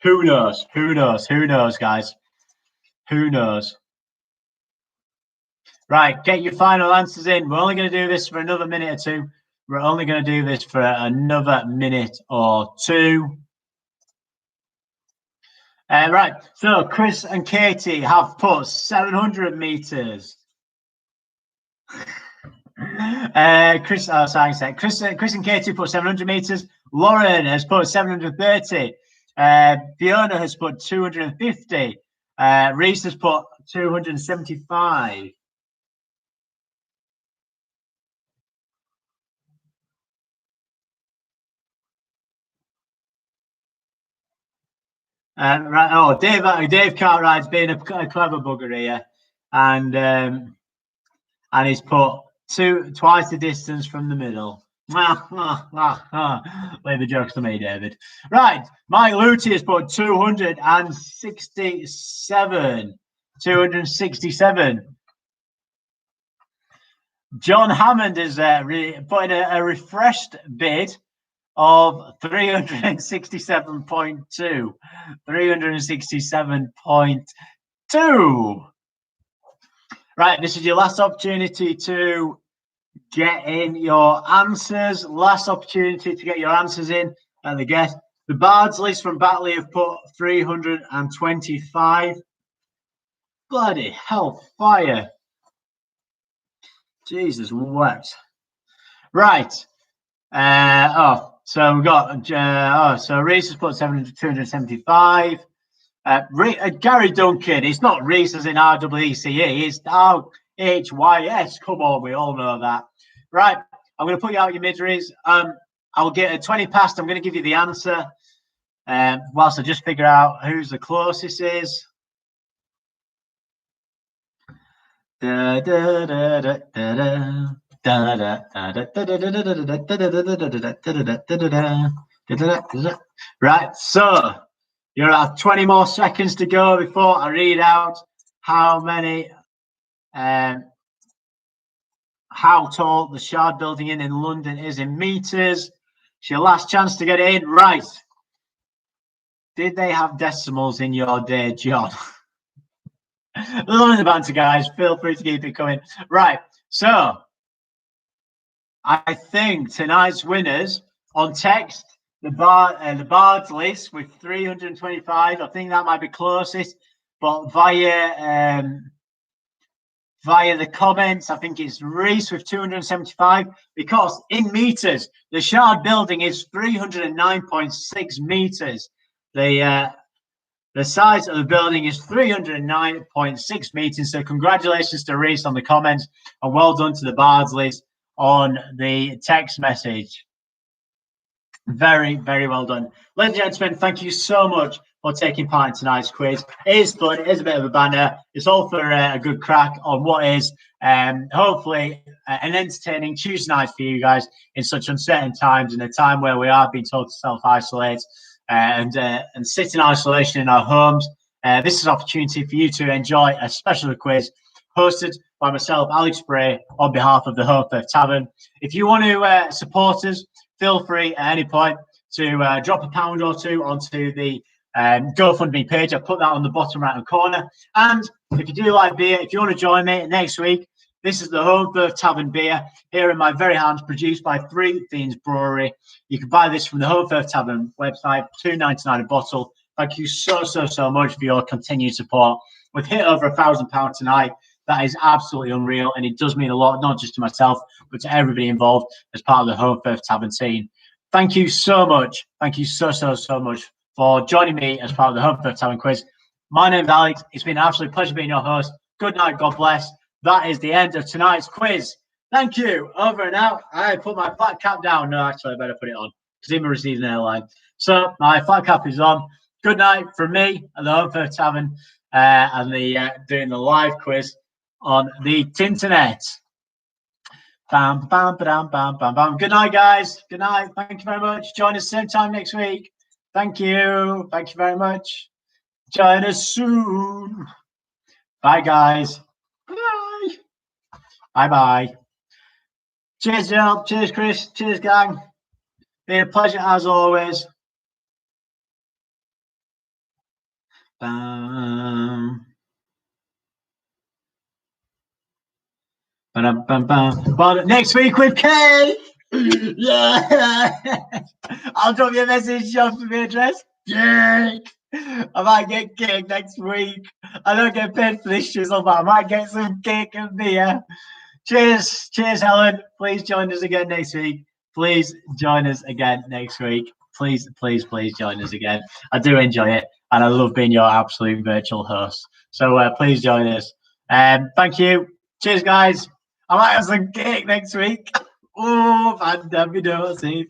Who knows? Who knows? Who knows, guys? Who knows? Right, get your final answers in. We're only going to do this for another minute or two. We're only going to do this for another minute or two. Right, so Chris and Katie have put 700 meters. Chris and Katie put 700 meters. Lauren has put 730. Fiona has put 250. Reese has put 275. Right. Oh, Dave Cartwright's been a clever bugger here, and he's put twice the distance from the middle. Leave the jokes to me, David. Right, Mike Luty has put 267. 267. John Hammond is putting a refreshed bid of 367.2. 367.2. Right, this is your last opportunity to get in your answers. Last opportunity to get your answers in. And the Bardsley's from Batley have put 325. Bloody hell, fire. Jesus wept. Right. So we've got so Reese has put 275. Gary Duncan, it's not Reese as in RWECE, it's RHYS. Come on, we all know that. Right, I'm going to put you out your miseries. I'll get at 20 past. I'm going to give you the answer whilst I just figure out who's the closest is. Right, so you're at 20 more seconds to go before I read out how tall the Shard building in London is in meters. It's your last chance to get it in. Right. Did they have decimals in your day, John? Loving the banter, guys. Feel free to keep it coming. Right. So I think tonight's winners on text, the Bards list with 325. I think that might be closest, but via via the comments. I think it's Reese with 275, because in meters, the Shard building is 309.6 meters. The size of the building is 309.6 meters. So congratulations to Reese on the comments, and well done to the Bardsleys on the text message. Very, very well done. Ladies and gentlemen, thank you so much for taking part in tonight's quiz. It is fun. It is a bit of a banner. It's all for a good crack on what is hopefully an entertaining Tuesday night for you guys in such uncertain times, in a time where we are being told to self-isolate and sit in isolation in our homes. This is an opportunity for you to enjoy a special quiz hosted by myself, Alex Bray, on behalf of the Holmfirth Tavern. If you want to support us, feel free at any point to drop £1 or two onto the GoFundMe page. I'll put that on the bottom right-hand corner. And if you do like beer, if you want to join me next week, this is the Holmfirth Tavern beer here in my very hands, produced by Three Fiends Brewery. You can buy this from the Holmfirth Tavern website, £2.99 a bottle. Thank you so much for your continued support. We've hit over £1,000 tonight. That is absolutely unreal, and it does mean a lot, not just to myself, but to everybody involved as part of the Holmfirth Tavern team. Thank you so much. Thank you so much for joining me as part of the Holmfirth Tavern quiz. My name's Alex. It's been an absolute pleasure being your host. Good night. God bless. That is the end of tonight's quiz. Thank you. Over and out. I put my flat cap down. No, actually, I better put it on because I'm receiving an airline. So my flat cap is on. Good night from me at the Holmfirth Tavern and doing the live quiz on the Tinternet. Bam, bam, bam, bam, bam, bam. Good night, guys. Good night. Thank you very much. Join us same time next week. Thank you. Thank you very much. Join us soon. Bye, guys. Bye. Bye-bye. Cheers, Jill. Cheers, Chris. Cheers, gang. Been a pleasure as always. Bam. Well, next week with Kate. Yeah. I'll drop you a message just for the address. Yeah. I might get cake next week. I don't get paid for this shizzle, but I might get some cake and beer. Cheers. Cheers, Helen. Please join us again next week. Please join us again next week. Please join us again. I do enjoy it, and I love being your absolute virtual host. So please join us. Thank you. Cheers, guys. I might have some cake next week. Oh, fantabidosy.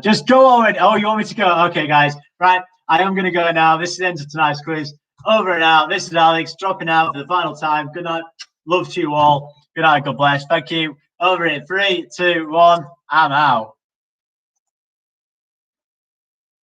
Just go already. Oh, you want me to go? Okay, guys. Right. I am going to go now. This is the end of tonight's quiz. Over and out. This is Alex dropping out for the final time. Good night. Love to you all. Good night. God bless. Thank you. Over in 3, 2, 1. I'm out.